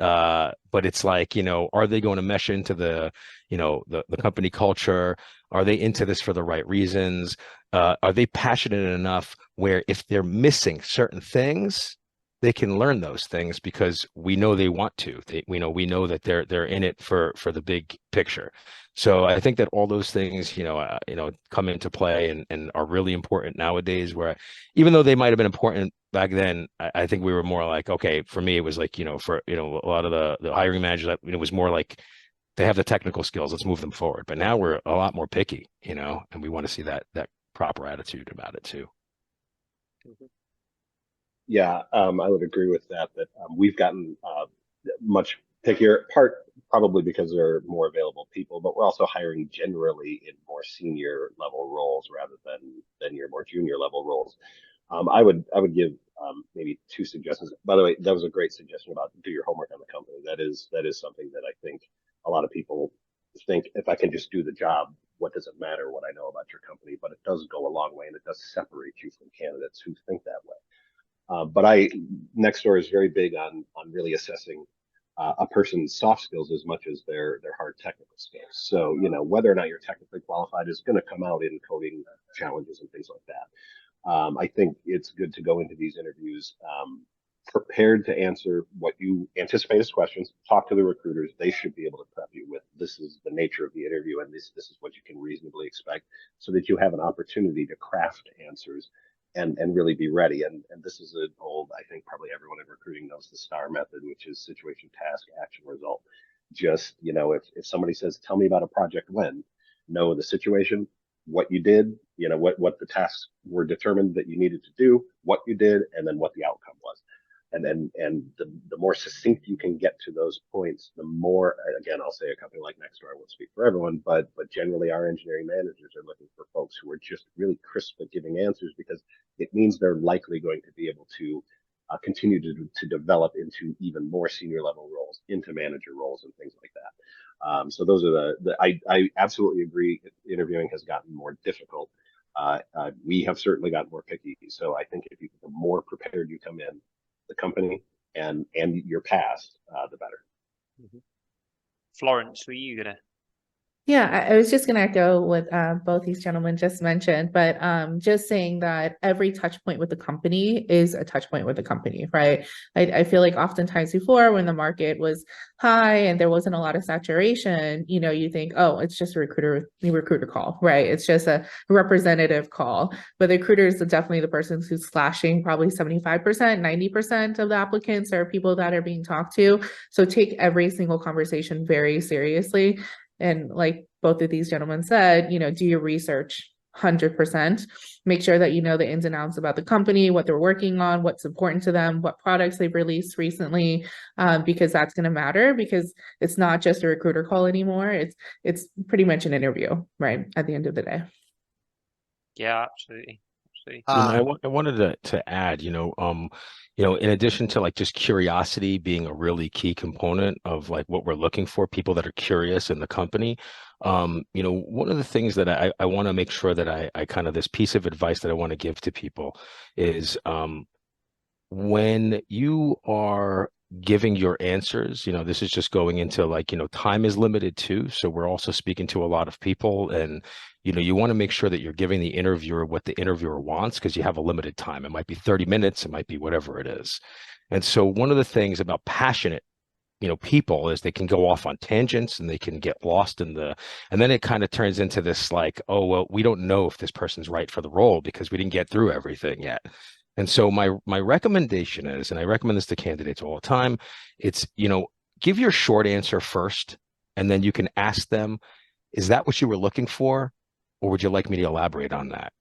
it's like, are they going to mesh into the company culture? Are they into this for the right reasons? Are they passionate enough where if they're missing certain things, they can learn those things because we know they want to. We know that they're in it for the big picture. So I think that all those things, come into play and are really important nowadays. Where even though they might have been important back then, I think we were more like, okay, for me, it was like, for a lot of the hiring managers, it was more like they have the technical skills. Let's move them forward. But now we're a lot more picky, and we want to see that proper attitude about it too. Yeah, I would agree with that. We've gotten much pickier. Part probably because there are more available people, but we're also hiring generally in more senior level roles rather than your more junior level roles. I would give maybe two suggestions. By the way, that was a great suggestion about do your homework on the company. That is something that I think a lot of people think, if I can just do the job, what does it matter what I know about your company? But it does go a long way, and it does separate you from candidates who think that way. But Nextdoor is very big on really assessing a person's soft skills as much as their hard technical skills. So, whether or not you're technically qualified is going to come out in coding challenges and things like that. I think it's good to go into these interviews prepared to answer what you anticipate as questions. Talk to the recruiters. They should be able to prep you with, this is the nature of the interview and this is what you can reasonably expect, so that you have an opportunity to craft answers and really be ready. And this is an old, I think probably everyone in recruiting knows the STAR method, which is situation, task, action, result. Just, if somebody says, tell me about a project when, know the situation, what you did, what the tasks were determined that you needed to do, what you did, and then what the outcome was. And the more succinct you can get to those points, the more, again, I'll say a company like Nextdoor, I won't speak for everyone, but generally our engineering managers are looking for folks who are just really crisp at giving answers, because it means they're likely going to be able to continue to develop into even more senior level roles, into manager roles and things like that. So those are I absolutely agree. Interviewing has gotten more difficult. We have certainly gotten more picky. So I think if the more prepared you come in, the company and your past, the better. Florence, were you gonna? Yeah, I was just going to echo what both these gentlemen just mentioned, but just saying that every touch point with the company is a touch point with the company, right? I feel like oftentimes before, when the market was high and there wasn't a lot of saturation, you think, oh, it's just a recruiter call, right? It's just a representative call. But the recruiter is definitely the person who's slashing probably 75%, 90% of the applicants are people that are being talked to. So take every single conversation very seriously. And like both of these gentlemen said, do your research 100%. Make sure that you know the ins and outs about the company, what they're working on, what's important to them, what products they've released recently, because that's going to matter, because it's not just a recruiter call anymore. It's pretty much an interview, right? At the end of the day. Yeah, absolutely. I wanted to add, in addition to like just curiosity being a really key component of like what we're looking for, people that are curious in the company. One of the things that I want to make sure that I kind of, this piece of advice that I want to give to people is when you are giving your answers, this is just going into like, time is limited too. So we're also speaking to a lot of people, and, you want to make sure that you're giving the interviewer what the interviewer wants, because you have a limited time. It might be 30 minutes, it might be whatever it is. And so one of the things about passionate, people is they can go off on tangents and they can get lost in and then it kind of turns into this like, oh, well, we don't know if this person's right for the role because we didn't get through everything yet. And so my recommendation is, and I recommend this to candidates all the time, it's, give your short answer first, and then you can ask them, is that what you were looking for? Or would you like me to elaborate on that?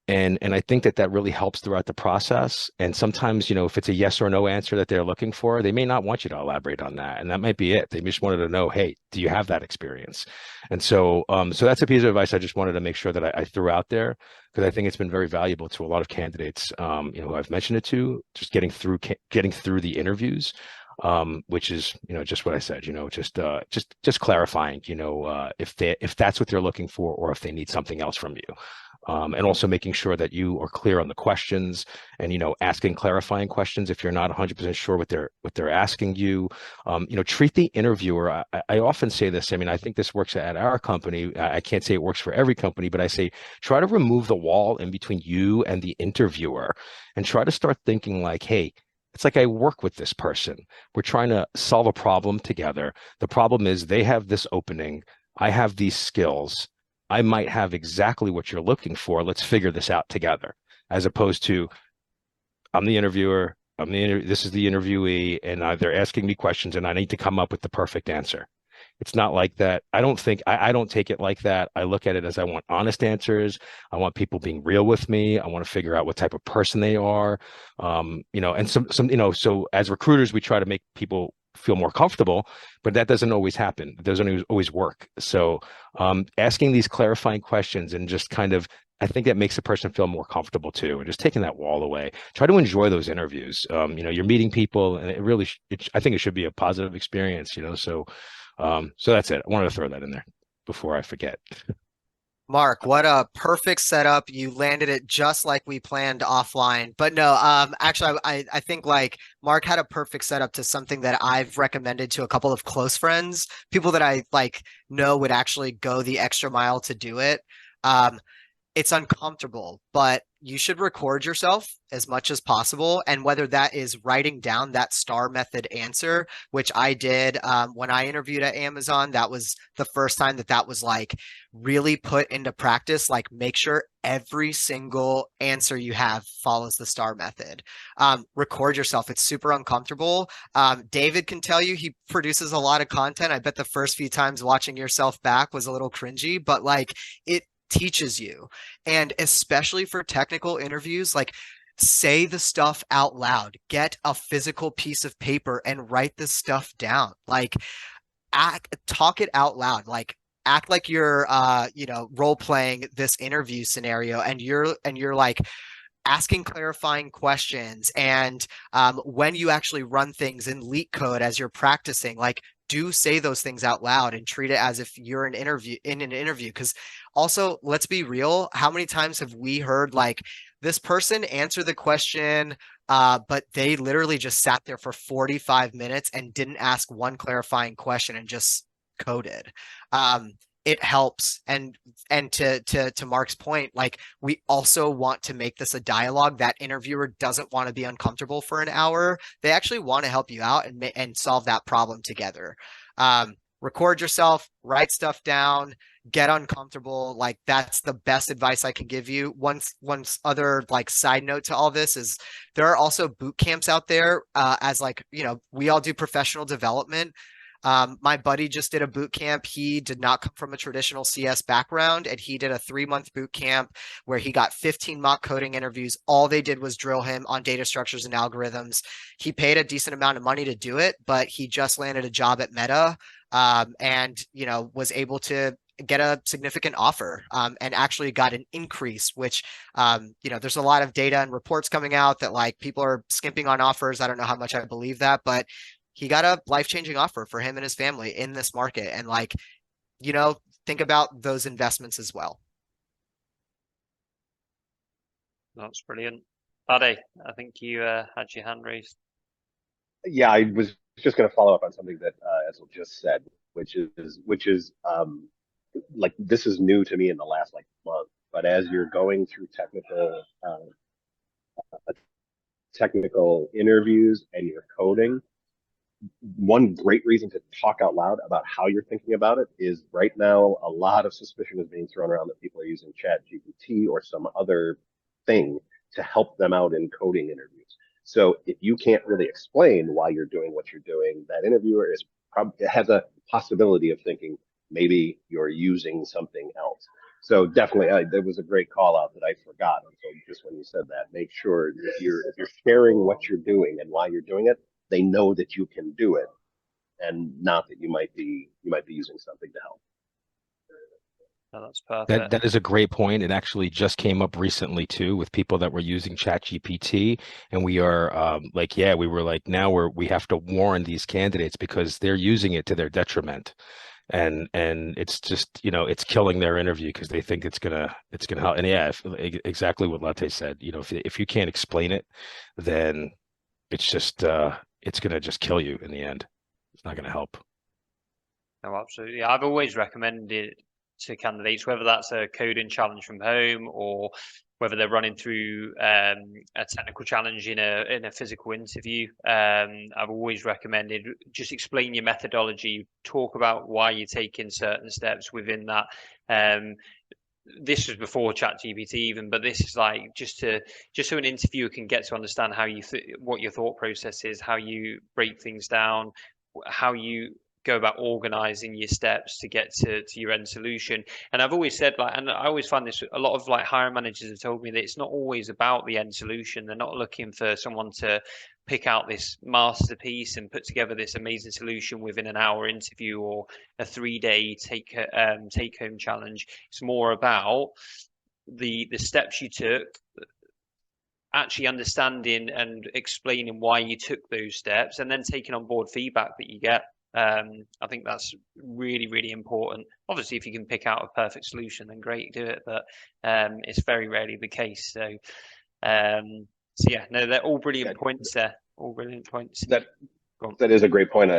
And I think that really helps throughout the process. And sometimes, if it's a yes or no answer that they're looking for, they may not want you to elaborate on that. And that might be it. They just wanted to know, hey, do you have that experience? And so that's a piece of advice I just wanted to make sure that I threw out there, because I think it's been very valuable to a lot of candidates, who I've mentioned it to, just getting through the interviews. Which is, just what I said, just clarifying, if that's what they're looking for, or if they need something else from you. And also making sure that you are clear on the questions, and asking clarifying questions if you're not 100% sure what they're asking you. Treat the interviewer. I often say this. I mean, I think this works at our company. I can't say it works for every company, but I say try to remove the wall in between you and the interviewer, and try to start thinking like, hey, it's like I work with this person. We're trying to solve a problem together. The problem is they have this opening. I have these skills. I might have exactly what you're looking for. Let's figure this out together. As opposed to, I'm the interviewer. This is the interviewee, and they're asking me questions, and I need to come up with the perfect answer. It's not like that. I don't take it like that. I look at it as I want honest answers. I want people being real with me. I want to figure out what type of person they are. And so as recruiters, we try to make people feel more comfortable, but that doesn't always happen. It doesn't always work. So asking these clarifying questions, and just kind of, I think that makes the person feel more comfortable too, and just taking that wall away. Try to enjoy those interviews. You're meeting people, and I think it should be a positive experience, So that's it. I wanted to throw that in there before I forget. Mark, what a perfect setup. You landed it just like we planned offline. But no, actually, I think like Mark had a perfect setup to something that I've recommended to a couple of close friends, people that I like know would actually go the extra mile to do it. It's uncomfortable, but you should record yourself as much as possible. And whether that is writing down that STAR method answer, which I did when I interviewed at Amazon, that was the first time that was like really put into practice. Like, make sure every single answer you have follows the STAR method. Record yourself. It's super uncomfortable. David can tell you he produces a lot of content. I bet the first few times watching yourself back was a little cringy, but like it teaches you. And especially for technical interviews, like, say the stuff out loud, get a physical piece of paper and write this stuff down. Like, talk it out loud. Like, act like you're role playing this interview scenario, and you're like asking clarifying questions. And when you actually run things in leak code as you're practicing, like, do say those things out loud and treat it as if you're in an interview. Because also, let's be real, how many times have we heard like this person answer the question, but they literally just sat there for 45 minutes and didn't ask one clarifying question and just coded. It helps. And to Mark's point, like, we also want to make this a dialogue. That interviewer doesn't want to be uncomfortable for an hour. They actually want to help you out and solve that problem together. Record yourself, write stuff down, get uncomfortable. Like, that's the best advice I can give you. One other like side note to all this is there are also boot camps out there, as like, we all do professional development. My buddy just did a boot camp. He did not come from a traditional CS background, and he did a 3-month boot camp where he got 15 mock coding interviews. All they did was drill him on data structures and algorithms. He paid a decent amount of money to do it, but he just landed a job at Meta, and was able to get a significant offer, and actually got an increase, which there's a lot of data and reports coming out that like people are skimping on offers. I don't know how much I believe that, but he got a life-changing offer for him and his family in this market. And like, think about those investments as well. That's brilliant. Latte, I think you had your hand raised. Yeah, I was just going to follow up on something that Edsel just said, which is like, this is new to me in the last like month. But as you're going through technical interviews and you're coding, one great reason to talk out loud about how you're thinking about it is right now a lot of suspicion is being thrown around that people are using ChatGPT or some other thing to help them out in coding interviews. So if you can't really explain why you're doing what you're doing, that interviewer has a possibility of thinking maybe you're using something else. So definitely, there was a great call out that I forgot until just when you said that. Make sure if you're sharing what you're doing and why you're doing it, they know that you can do it, and not that you might be using something to help. No, that's perfect. That is a great point. It actually just came up recently too with people that were using ChatGPT, and we are like, yeah, we were like, now we have to warn these candidates because they're using it to their detriment, and it's just, you know, it's killing their interview because they think it's gonna help. And yeah, exactly what Latte said. You know, if you can't explain it, then it's just it's gonna just kill you in the end. It's not gonna help. No, absolutely. I've always recommended to candidates, whether that's a coding challenge from home or whether they're running through a technical challenge in a physical interview. I've always recommended just explain your methodology, talk about why you're taking certain steps within that. This was before ChatGPT even, but this is like just so an interviewer can get to understand how what your thought process is, how you break things down, how you go about organizing your steps to get to your end solution. And I've always said, like, and I always find this, a lot of like hiring managers have told me that it's not always about the end solution. They're not looking for someone to pick out this masterpiece and put together this amazing solution within an hour interview or a 3-day take home challenge. It's more about the steps you took, actually understanding and explaining why you took those steps, and then taking on board feedback that you get. I think that's really, really important. Obviously, if you can pick out a perfect solution, then great, do it. But it's very rarely the case. So yeah, no, they're all brilliant points there. All brilliant points. That is a great point.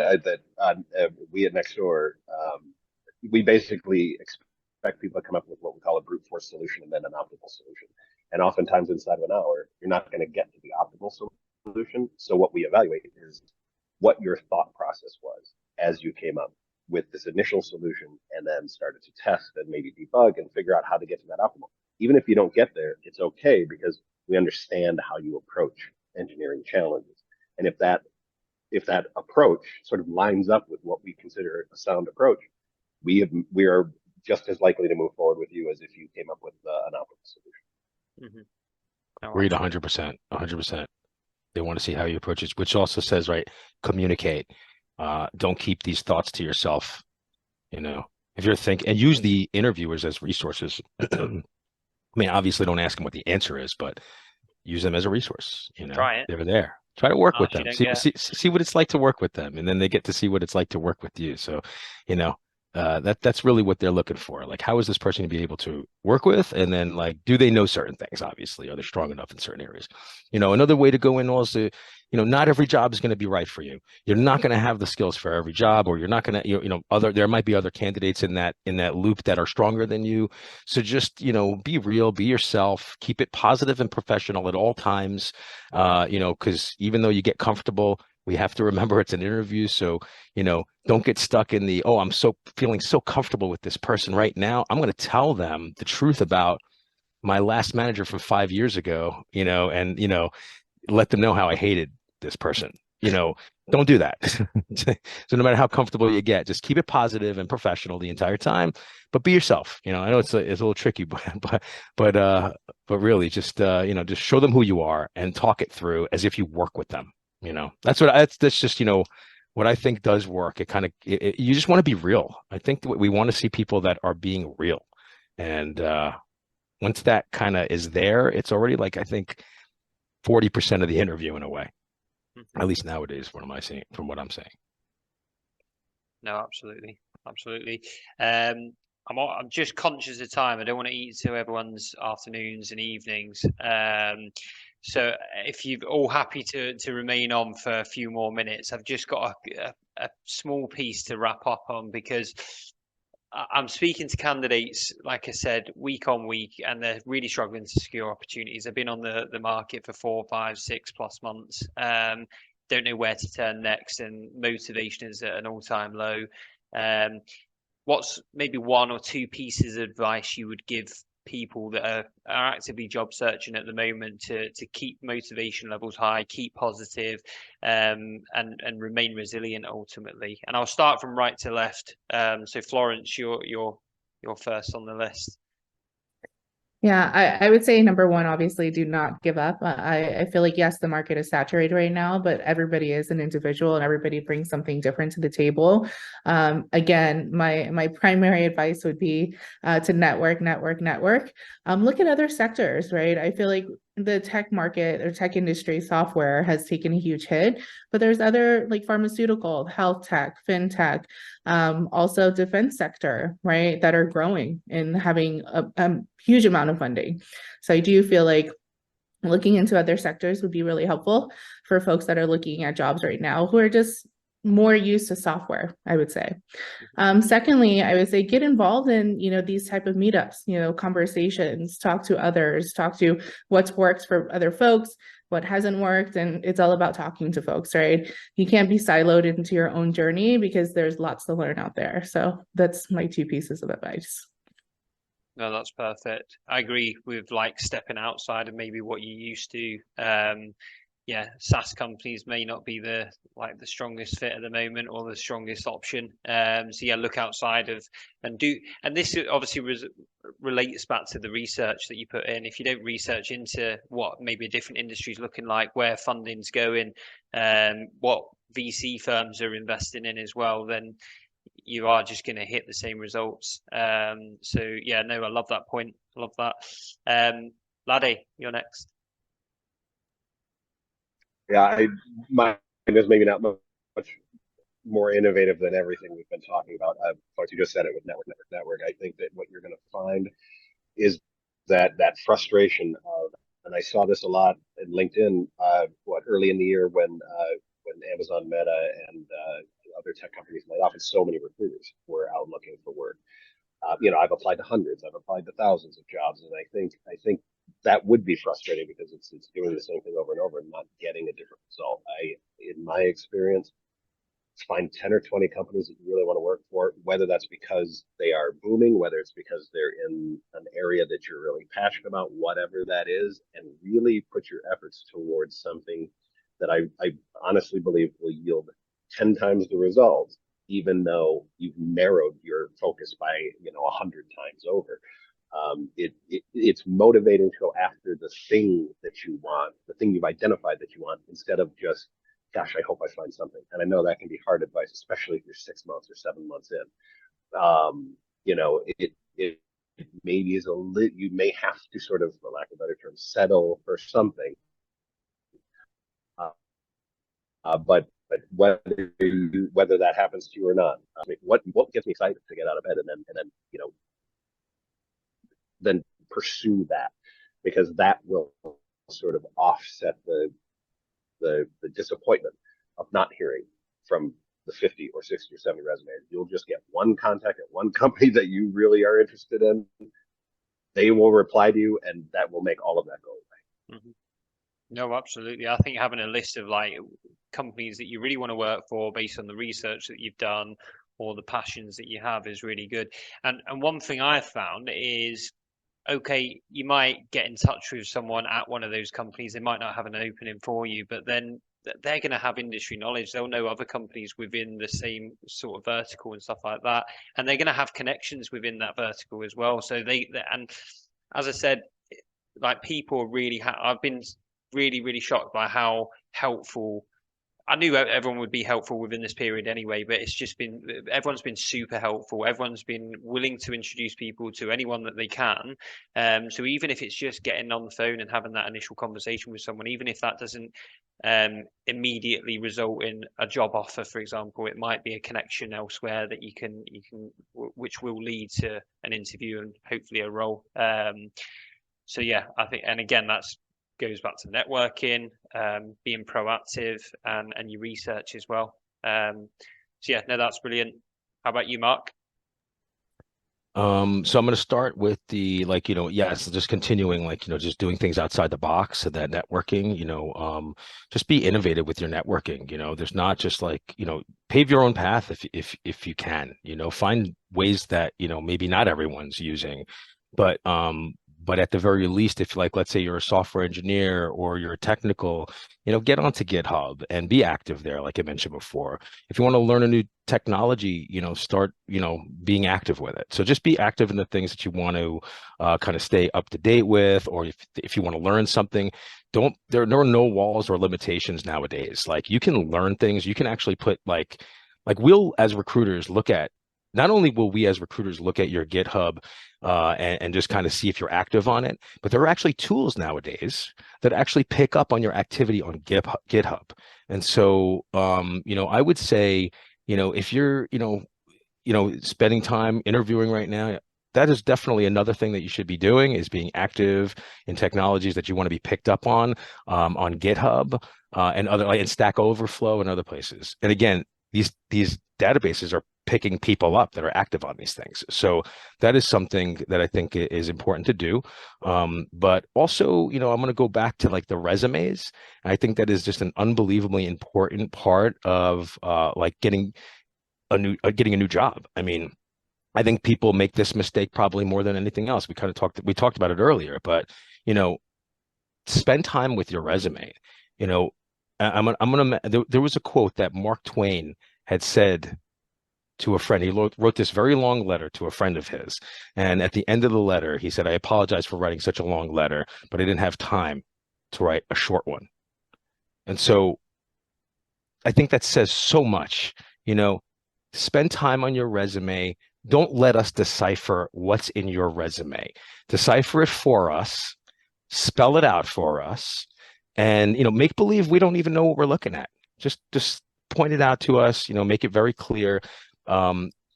We at Nextdoor, we basically expect people to come up with what we call a brute force solution and then an optimal solution. And oftentimes inside of an hour, you're not going to get to the optimal solution. So what we evaluate is what your thought process was as you came up with this initial solution and then started to test and maybe debug and figure out how to get to that optimal. Even if you don't get there, it's okay because we understand how you approach engineering challenges. And if that approach sort of lines up with what we consider a sound approach, we are just as likely to move forward with you as if you came up with an optimal solution. Mm-hmm. Read 100%, 100%. They want to see how you approach it, which also says, right, communicate. Don't keep these thoughts to yourself. You know, if you're thinking, and use the interviewers as resources. I mean, obviously don't ask them what the answer is, but use them as a resource. You know, Try it. They're there. Try to work with them. See what it's like to work with them, and then they get to see what it's like to work with you. So, you know, that's really what they're looking for. Like, how is this person to be able to work with? And then, like, do they know certain things? Obviously, are they strong enough in certain areas? You know, another way to go in also, you know, not every job is going to be right for you. You're not going to have the skills for every job, or you're not going to, there might be other candidates in that loop that are stronger than you. So just, you know, be real, be yourself, keep it positive and professional at all times. You know, because even though you get comfortable, we have to remember it's an interview. So, you know, don't get stuck in the, oh, I'm feeling so comfortable with this person right now. I'm going to tell them the truth about my last manager from 5 years ago, you know, and, you know, let them know how I hated this person. You know, don't do that. So no matter how comfortable you get, just keep it positive and professional the entire time, but be yourself. You know, I know it's a little tricky, but really just, you know, just show them who you are and talk it through as if you work with them. You know, that's just, you know, what I think does work. It kind of, you just want to be real. I think we want to see people that are being real. And once that kind of is there, it's already like, I think 40% of the interview in a way, at least nowadays, from what I'm saying. No, absolutely. Absolutely. I'm just conscious of time. I don't want to eat to everyone's afternoons and evenings. So if you're all happy to remain on for a few more minutes, I've just got a small piece to wrap up on, because I'm speaking to candidates, like I said, week on week, and they're really struggling to secure opportunities. They've been on the market for 4, 5, 6+ months. Don't know where to turn next, and motivation is at an all-time low. What's maybe 1 or 2 pieces of advice you would give people that are actively job searching at the moment to keep motivation levels high, keep positive, and remain resilient ultimately? And I'll start from right to left. So Florence, you're first on the list. Yeah, I would say number one, obviously, do not give up. I feel like, yes, the market is saturated right now, but everybody is an individual and everybody brings something different to the table. Again, my primary advice would be to network. Look at other sectors, right? I feel like the tech market or tech industry software has taken a huge hit, but there's other like pharmaceutical, health tech, fintech, also defense sector, right, that are growing and having a huge amount of funding. So I do feel like looking into other sectors would be really helpful for folks that are looking at jobs right now who are just more used to software, I would say. Secondly, I would say get involved in, these type of meetups, conversations, talk to others, talk to what's works for other folks, what hasn't worked. And it's all about talking to folks, right? You can't be siloed into your own journey because there's lots to learn out there. So that's my 2 pieces of advice. No, that's perfect. I agree with like stepping outside of maybe what you used to. Yeah, SaaS companies may not be the strongest fit at the moment or the strongest option. So yeah, look outside of and this obviously relates back to the research that you put in. If you don't research into what maybe a different industry is looking like, where funding's going, what VC firms are investing in as well, then you are just going to hit the same results. So yeah, no, I love that point. I love that. Latte, you're next. Yeah, mine is maybe not much more innovative than everything we've been talking about. But you just said it with network. I think that what you're going to find is that frustration of, and I saw this a lot in LinkedIn, early in the year when Amazon, Meta, and other tech companies laid off, and so many recruiters were out looking for work. I've applied to hundreds, I've applied to thousands of jobs, and I think that would be frustrating because it's doing the same thing over and over and not getting a different result. In my experience, find 10 or 20 companies that you really want to work for, whether that's because they are booming, whether it's because they're in an area that you're really passionate about, whatever that is, and really put your efforts towards something that I honestly believe will yield 10 times the results, even though you've narrowed your focus by 100 times over. It's motivating to go after the thing that you want, the thing you've identified that you want, instead of just, gosh, I hope I find something. And I know that can be hard advice, especially if you're 6 months or 7 months in. It maybe is you may have to sort of, for lack of a better term, settle for something. But whether that happens to you or not, I mean, what gets me excited to get out of bed and then pursue that, because that will sort of offset the disappointment of not hearing from the 50 or 60 or 70 resumes. You'll just get one contact at one company that you really are interested in. They will reply to you, and that will make all of that go away. Mm-hmm. No, absolutely. I think having a list of like companies that you really want to work for based on the research that you've done or the passions that you have is really good. And one thing I've found is, okay, you might get in touch with someone at one of those companies. They might not have an opening for you, but then they're going to have industry knowledge. They'll know other companies within the same sort of vertical and stuff like that. And they're going to have connections within that vertical as well. So and as I said, like people really I've been really, really shocked by how helpful. I knew everyone would be helpful within this period anyway, but it's just been, everyone's been super helpful. Everyone's been willing to introduce people to anyone that they can. So even if it's just getting on the phone and having that initial conversation with someone, even if that doesn't immediately result in a job offer, for example, it might be a connection elsewhere that you can, which will lead to an interview and hopefully a role. So yeah, I think, and again, that's goes back to networking, being proactive, and your research as well. So yeah, no, that's brilliant. How about you, Mark? So I'm going to start with the, yes, just continuing, just doing things outside the box. So that networking, just be innovative with your networking. There's not just pave your own path if you can, find ways that, maybe not everyone's using, but But at the very least, if like, let's say you're a software engineer or you're a technical, get onto GitHub and be active there, like I mentioned before. If you want to learn a new technology, start, being active with it. So just be active in the things that you want to kind of stay up to date with, or if you want to learn something, there are no walls or limitations nowadays. Like you can learn things, you can actually put like we'll as recruiters look at, not only will we as recruiters look at your GitHub and just kind of see if you're active on it, but there are actually tools nowadays that actually pick up on your activity on GitHub. And so, I would say, if you're, spending time interviewing right now, that is definitely another thing that you should be doing, is being active in technologies that you want to be picked up on GitHub and other, like in Stack Overflow and other places. And again, these databases are picking people up that are active on these things. So that is something that I think is important to do. But also, I'm going to go back to like the resumes. I think that is just an unbelievably important part of like getting a new job. I mean, I think people make this mistake probably more than anything else. We talked about it earlier, but spend time with your resume. There was a quote that Mark Twain had said to a friend. He wrote this very long letter to a friend of his. And at the end of the letter, he said, "I apologize for writing such a long letter, but I didn't have time to write a short one." And so I think that says so much. Spend time on your resume. Don't let us decipher what's in your resume. Decipher it for us, spell it out for us, and make believe we don't even know what we're looking at. Just point it out to us, make it very clear.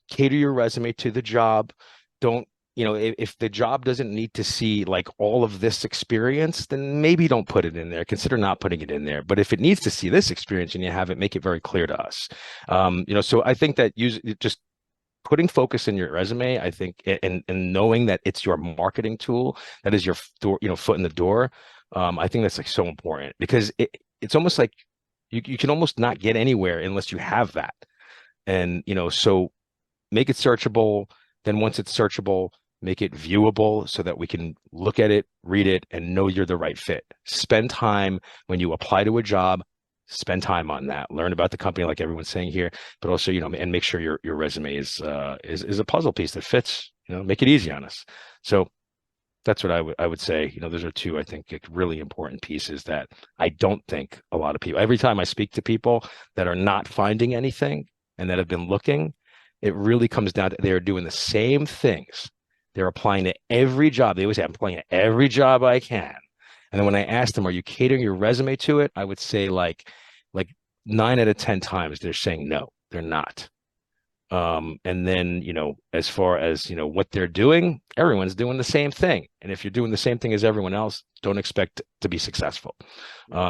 Cater your resume to the job. Don't, if the job doesn't need to see like all of this experience, then maybe don't put it in there. Consider not putting it in there. But if it needs to see this experience and you have it, make it very clear to us. So I think that just putting focus in your resume, I think, and knowing that it's your marketing tool, that is your door, foot in the door. I think that's like so important, because it's almost like you can almost not get anywhere unless you have that. And, so make it searchable. Then once it's searchable, make it viewable so that we can look at it, read it, and know you're the right fit. Spend time when you apply to a job. Spend time on that. Learn about the company, like everyone's saying here, but also, and make sure your resume is a puzzle piece that fits. Make it easy on us. So that's what I would say. Those are two, I think, really important pieces that I don't think a lot of people. Every time I speak to people that are not finding anything and that have been looking, it really comes down to they're doing the same things. They're applying to every job. They always say, "I'm applying to every job I can." And then when I ask them, "Are you catering your resume to it?" I would say like 9 out of 10 times they're saying no, they're not. And then, as far as, what they're doing, everyone's doing the same thing. And if you're doing the same thing as everyone else, don't expect to be successful.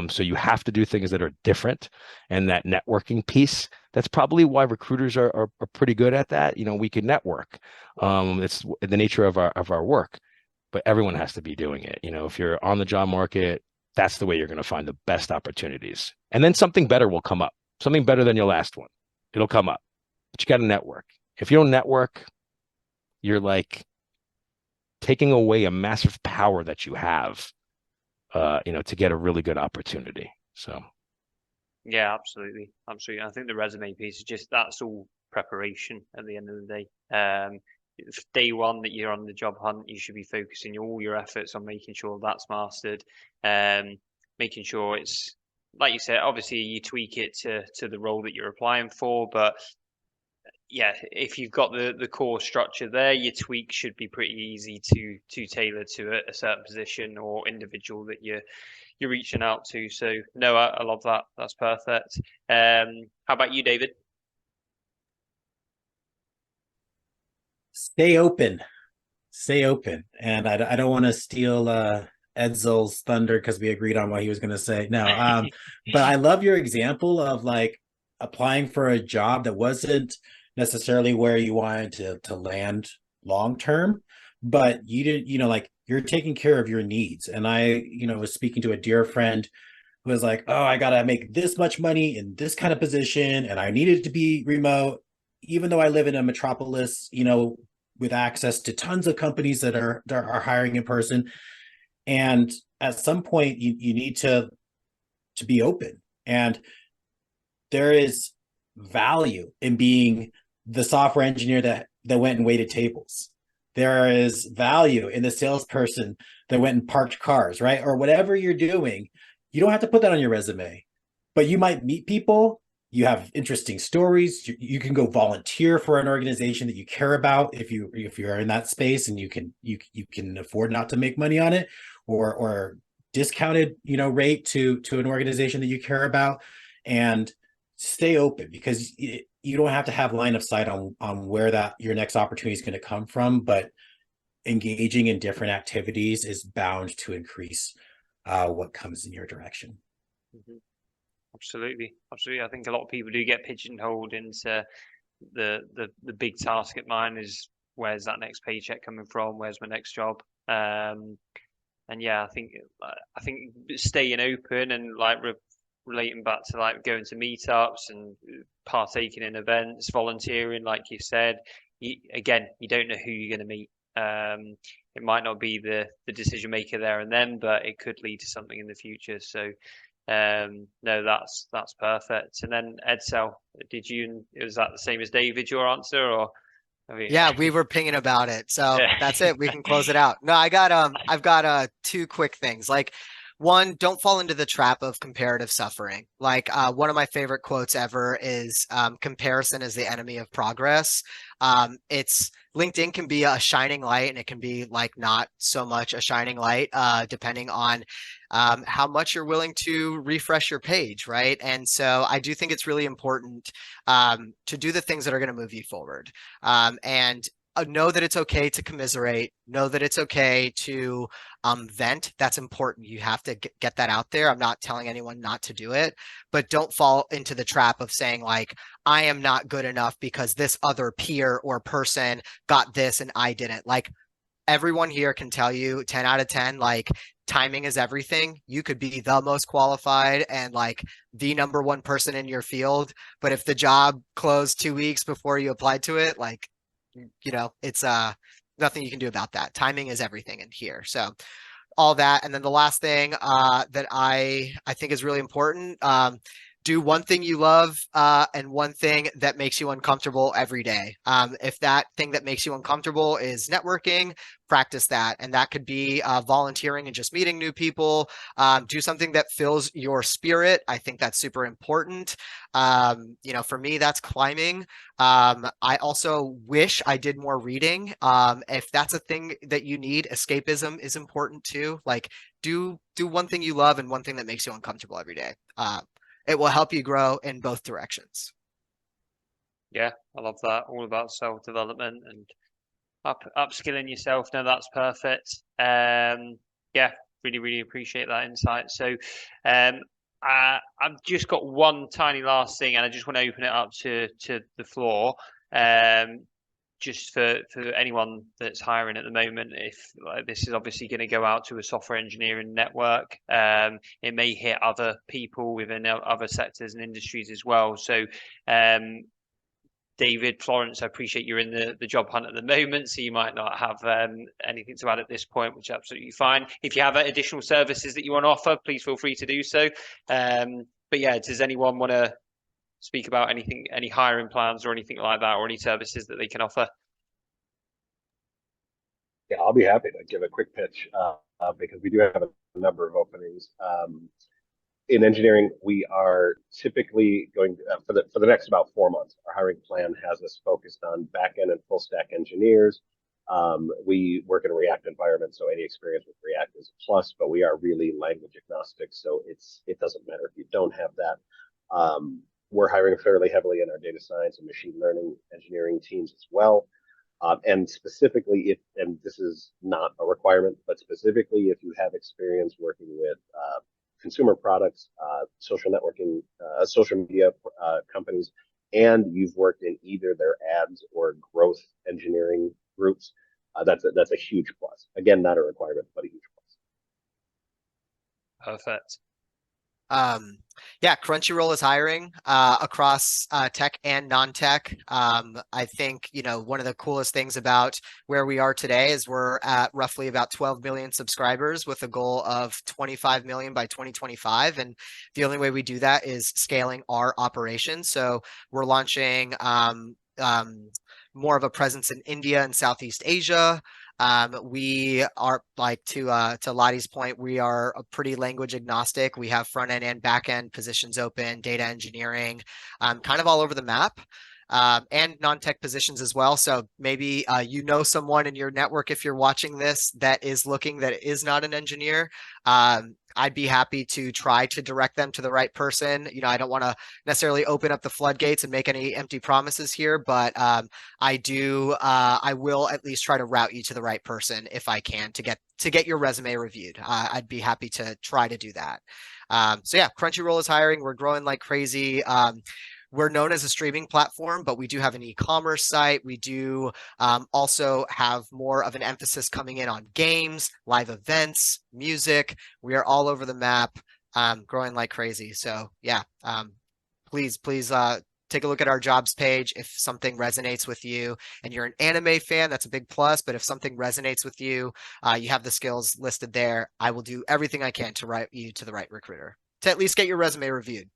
So you have to do things that are different. And that networking piece, that's probably why recruiters are pretty good at that. We can network. It's the nature of our work, but everyone has to be doing it. If you're on the job market, that's the way you're going to find the best opportunities. And then something better will come up, something better than your last one. It'll come up. But you got to network. If you don't network, you're like taking away a massive power that you have, to get a really good opportunity. So, yeah, absolutely. I think the resume piece is that's all preparation at the end of the day. Day one that you're on the job hunt, you should be focusing all your efforts on making sure that's mastered, making sure it's, like you said, obviously you tweak it to the role that you're applying for, but yeah, if you've got the core structure there, your tweak should be pretty easy to tailor to a certain position or individual that you're reaching out to. So no, I love that. That's perfect. How about you, David? Stay open. And I don't want to steal Edsel's thunder because we agreed on what he was going to say. No, but I love your example of like applying for a job that wasn't necessarily where you wanted to land long term, but you didn't, like you're taking care of your needs. And I, was speaking to a dear friend who was like, "Oh, I gotta make this much money in this kind of position, and I needed to be remote, even though I live in a metropolis, with access to tons of companies that are hiring in person. And at some point, you need to be open. And there is value in being the software engineer that went and waited tables. There is value in the salesperson that went and parked cars, right? Or whatever you're doing. You don't have to put that on your resume, but you might meet people. You have interesting stories. You can go volunteer for an organization that you care about if you're in that space and you can afford not to make money on it, or discounted rate to an organization that you care about. And stay open, because you don't have to have line of sight on where that your next opportunity is going to come from, but engaging in different activities is bound to increase what comes in your direction. Mm-hmm. Absolutely. I think a lot of people do get pigeonholed into the big task at mine is, where's that next paycheck coming from? Where's my next job? And yeah, I think staying open and like relating back to like going to meetups and partaking in events, volunteering, like you said, you don't know who you're going to meet. It might not be the decision maker there and then, but it could lead to something in the future. So no, that's perfect. And then Edsel, was that the same as David, your answer, or? Yeah, we were pinging about it. So Yeah. that's it. We can close it out. No, I've got two quick things. Like, one, don't fall into the trap of comparative suffering. Like, one of my favorite quotes ever is, comparison is the enemy of progress. It's LinkedIn can be a shining light, and it can be like not so much a shining light, depending on how much you're willing to refresh your page, right? And so I do think it's really important to do the things that are going to move you forward. And know that it's okay to commiserate. Know that it's okay to vent. That's important. You have to get that out there. I'm not telling anyone not to do it, but don't fall into the trap of saying like, I am not good enough because this other peer or person got this and I didn't. Like, everyone here can tell you 10 out of 10, like, timing is everything. You could be the most qualified and like the number one person in your field, but if the job closed 2 weeks before you applied to it, like, it's nothing you can do about that. Timing is everything in here. So all that. And then the last thing that I think is really important, do one thing you love and one thing that makes you uncomfortable every day. If that thing that makes you uncomfortable is networking, practice that. And that could be volunteering and just meeting new people. Do something that fills your spirit. I think that's super important. For me, that's climbing. I also wish I did more reading. If that's a thing that you need, escapism is important too. Like, do one thing you love and one thing that makes you uncomfortable every day. It will help you grow in both directions. Yeah, I love that. All about self-development and upskilling yourself. No, that's perfect. Yeah, really appreciate that insight. So I've just got one tiny last thing, and I just want to open it up to the floor. Just for anyone that's hiring at the moment, if this is obviously going to go out to a software engineering network, it may hit other people within other sectors and industries as well. So David, Florence, I appreciate you're in the job hunt at the moment, so you might not have anything to add at this point, which is absolutely fine. If you have additional services that you want to offer, please feel free to do so. But yeah, does anyone want to speak about anything, any hiring plans or anything like that, or any services that they can offer? Yeah, I'll be happy to give a quick pitch because we do have a number of openings. In engineering, we are typically going for the next about 4 months. Our hiring plan has us focused on back-end and full-stack engineers. We work in a React environment, so any experience with React is a plus, but we are really language agnostic, so it doesn't matter if you don't have that. We're hiring fairly heavily in our data science and machine learning engineering teams as well. And specifically, and this is not a requirement, but specifically if you have experience working with consumer products, social networking, social media companies, and you've worked in either their ads or growth engineering groups, that's a huge plus. Again, not a requirement, but a huge plus. Perfect. Yeah, Crunchyroll is hiring across tech and non-tech. I think, one of the coolest things about where we are today is we're at roughly about 12 million subscribers with a goal of 25 million by 2025. And the only way we do that is scaling our operations. So we're launching more of a presence in India and Southeast Asia. We are, like, to Lottie's point, we are a pretty language agnostic. We have front end and back end positions open, data engineering, kind of all over the map. And non-tech positions as well. So maybe someone in your network, if you're watching this, that is not an engineer. I'd be happy to try to direct them to the right person. I don't want to necessarily open up the floodgates and make any empty promises here, but I will at least try to route you to the right person if I can to get your resume reviewed. I'd be happy to try to do that. So yeah, Crunchyroll is hiring. We're growing like crazy. We're known as a streaming platform, but we do have an e-commerce site. We do also have more of an emphasis coming in on games, live events, music. We are all over the map, growing like crazy. So yeah, please take a look at our jobs page. If something resonates with you and you're an anime fan, that's a big plus. But if something resonates with you, you have the skills listed there. I will do everything I can to route you to the right recruiter to at least get your resume reviewed.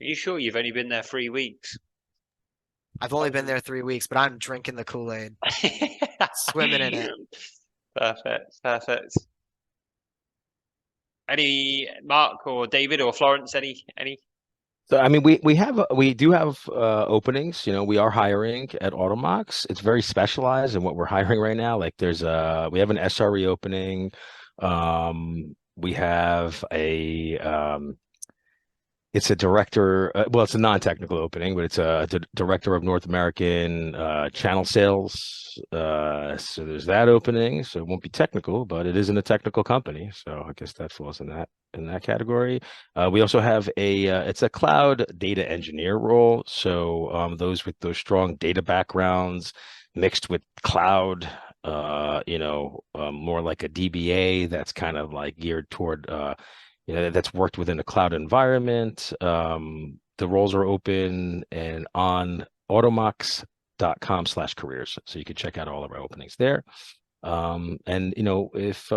Are you sure you've only been there 3 weeks? I've only been there 3 weeks, but I'm drinking the Kool-Aid, swimming in it. Perfect. Any Mark or David or Florence? Any? So I mean, we do have openings. We are hiring at Automox. It's very specialized in what we're hiring right now. Like we have an SRE opening. We have it's a director. Well, it's a non-technical opening, but it's a director of North American channel sales. So there's that opening. So it won't be technical, but it isn't a technical company. So I guess that falls in that category. We also have it's a cloud data engineer role. So those with those strong data backgrounds mixed with cloud, more like a DBA that's kind of like geared toward that's worked within a cloud environment. The roles are open and on automox.com/careers. So you can check out all of our openings there. And if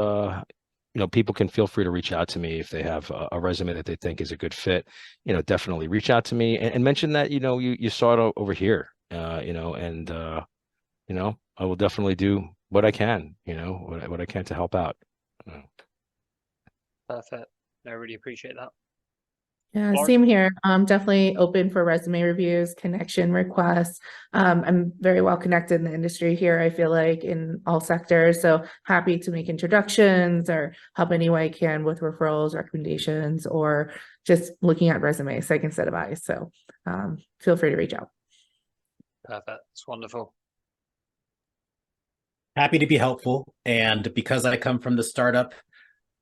people can feel free to reach out to me if they have a resume that they think is a good fit. Definitely reach out to me and mention that you saw it over here. And I will definitely do what I can. What I can to help out. Perfect. I really appreciate that. Yeah, Florence? same here. Definitely open for resume reviews, connection requests. I'm very well connected in the industry here, I feel like, in all sectors. So happy to make introductions or help any way I can with referrals, recommendations, or just looking at resumes, second set of eyes. So feel free to reach out. Perfect. It's wonderful. Happy to be helpful. And because I come from the startup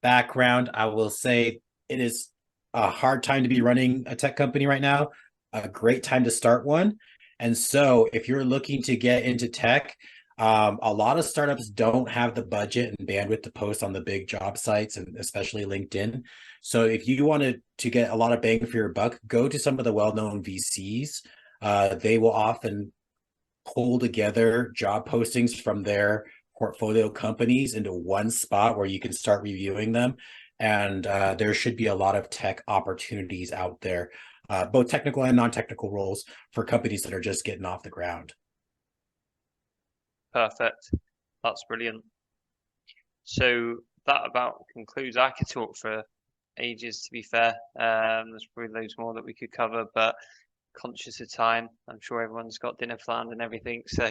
background, I will say it is a hard time to be running a tech company right now, a great time to start one. And so if you're looking to get into tech, a lot of startups don't have the budget and bandwidth to post on the big job sites, and especially LinkedIn. So if you wanted to get a lot of bang for your buck, go to some of the well-known VCs. They will often pull together job postings from their portfolio companies into one spot where you can start reviewing them. And there should be a lot of tech opportunities out there, both technical and non-technical roles for companies that are just getting off the ground. Perfect. That's brilliant. So that about concludes. I could talk for ages, to be fair. There's probably loads more that we could cover, but conscious of time, I'm sure everyone's got dinner planned and everything, so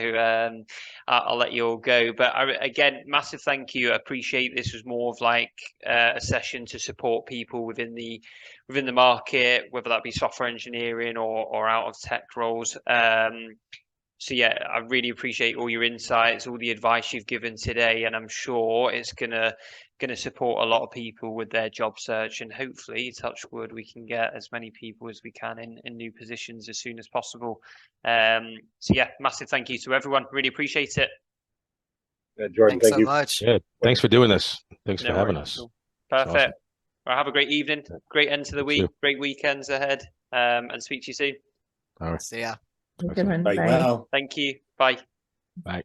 I'll let you all go. But again, massive thank you. I appreciate this was more of like a session to support people within the market, whether that be software engineering or out of tech roles. So yeah, I really appreciate all your insights, all the advice you've given today, and I'm sure it's gonna support a lot of people with their job search, and hopefully, touch wood, we can get as many people as we can in new positions as soon as possible. So yeah, massive thank you to everyone. Really appreciate it. Jordan, Thanks thank so you. much. Yeah, thanks for doing this. Thanks No for having worries us. at all. Perfect. Awesome. Well, have a great evening, great end to the You week, too. great weekends ahead, and speak to you soon. All right. So yeah. Good one. Right. Bye. Well. Thank you. Bye. Bye.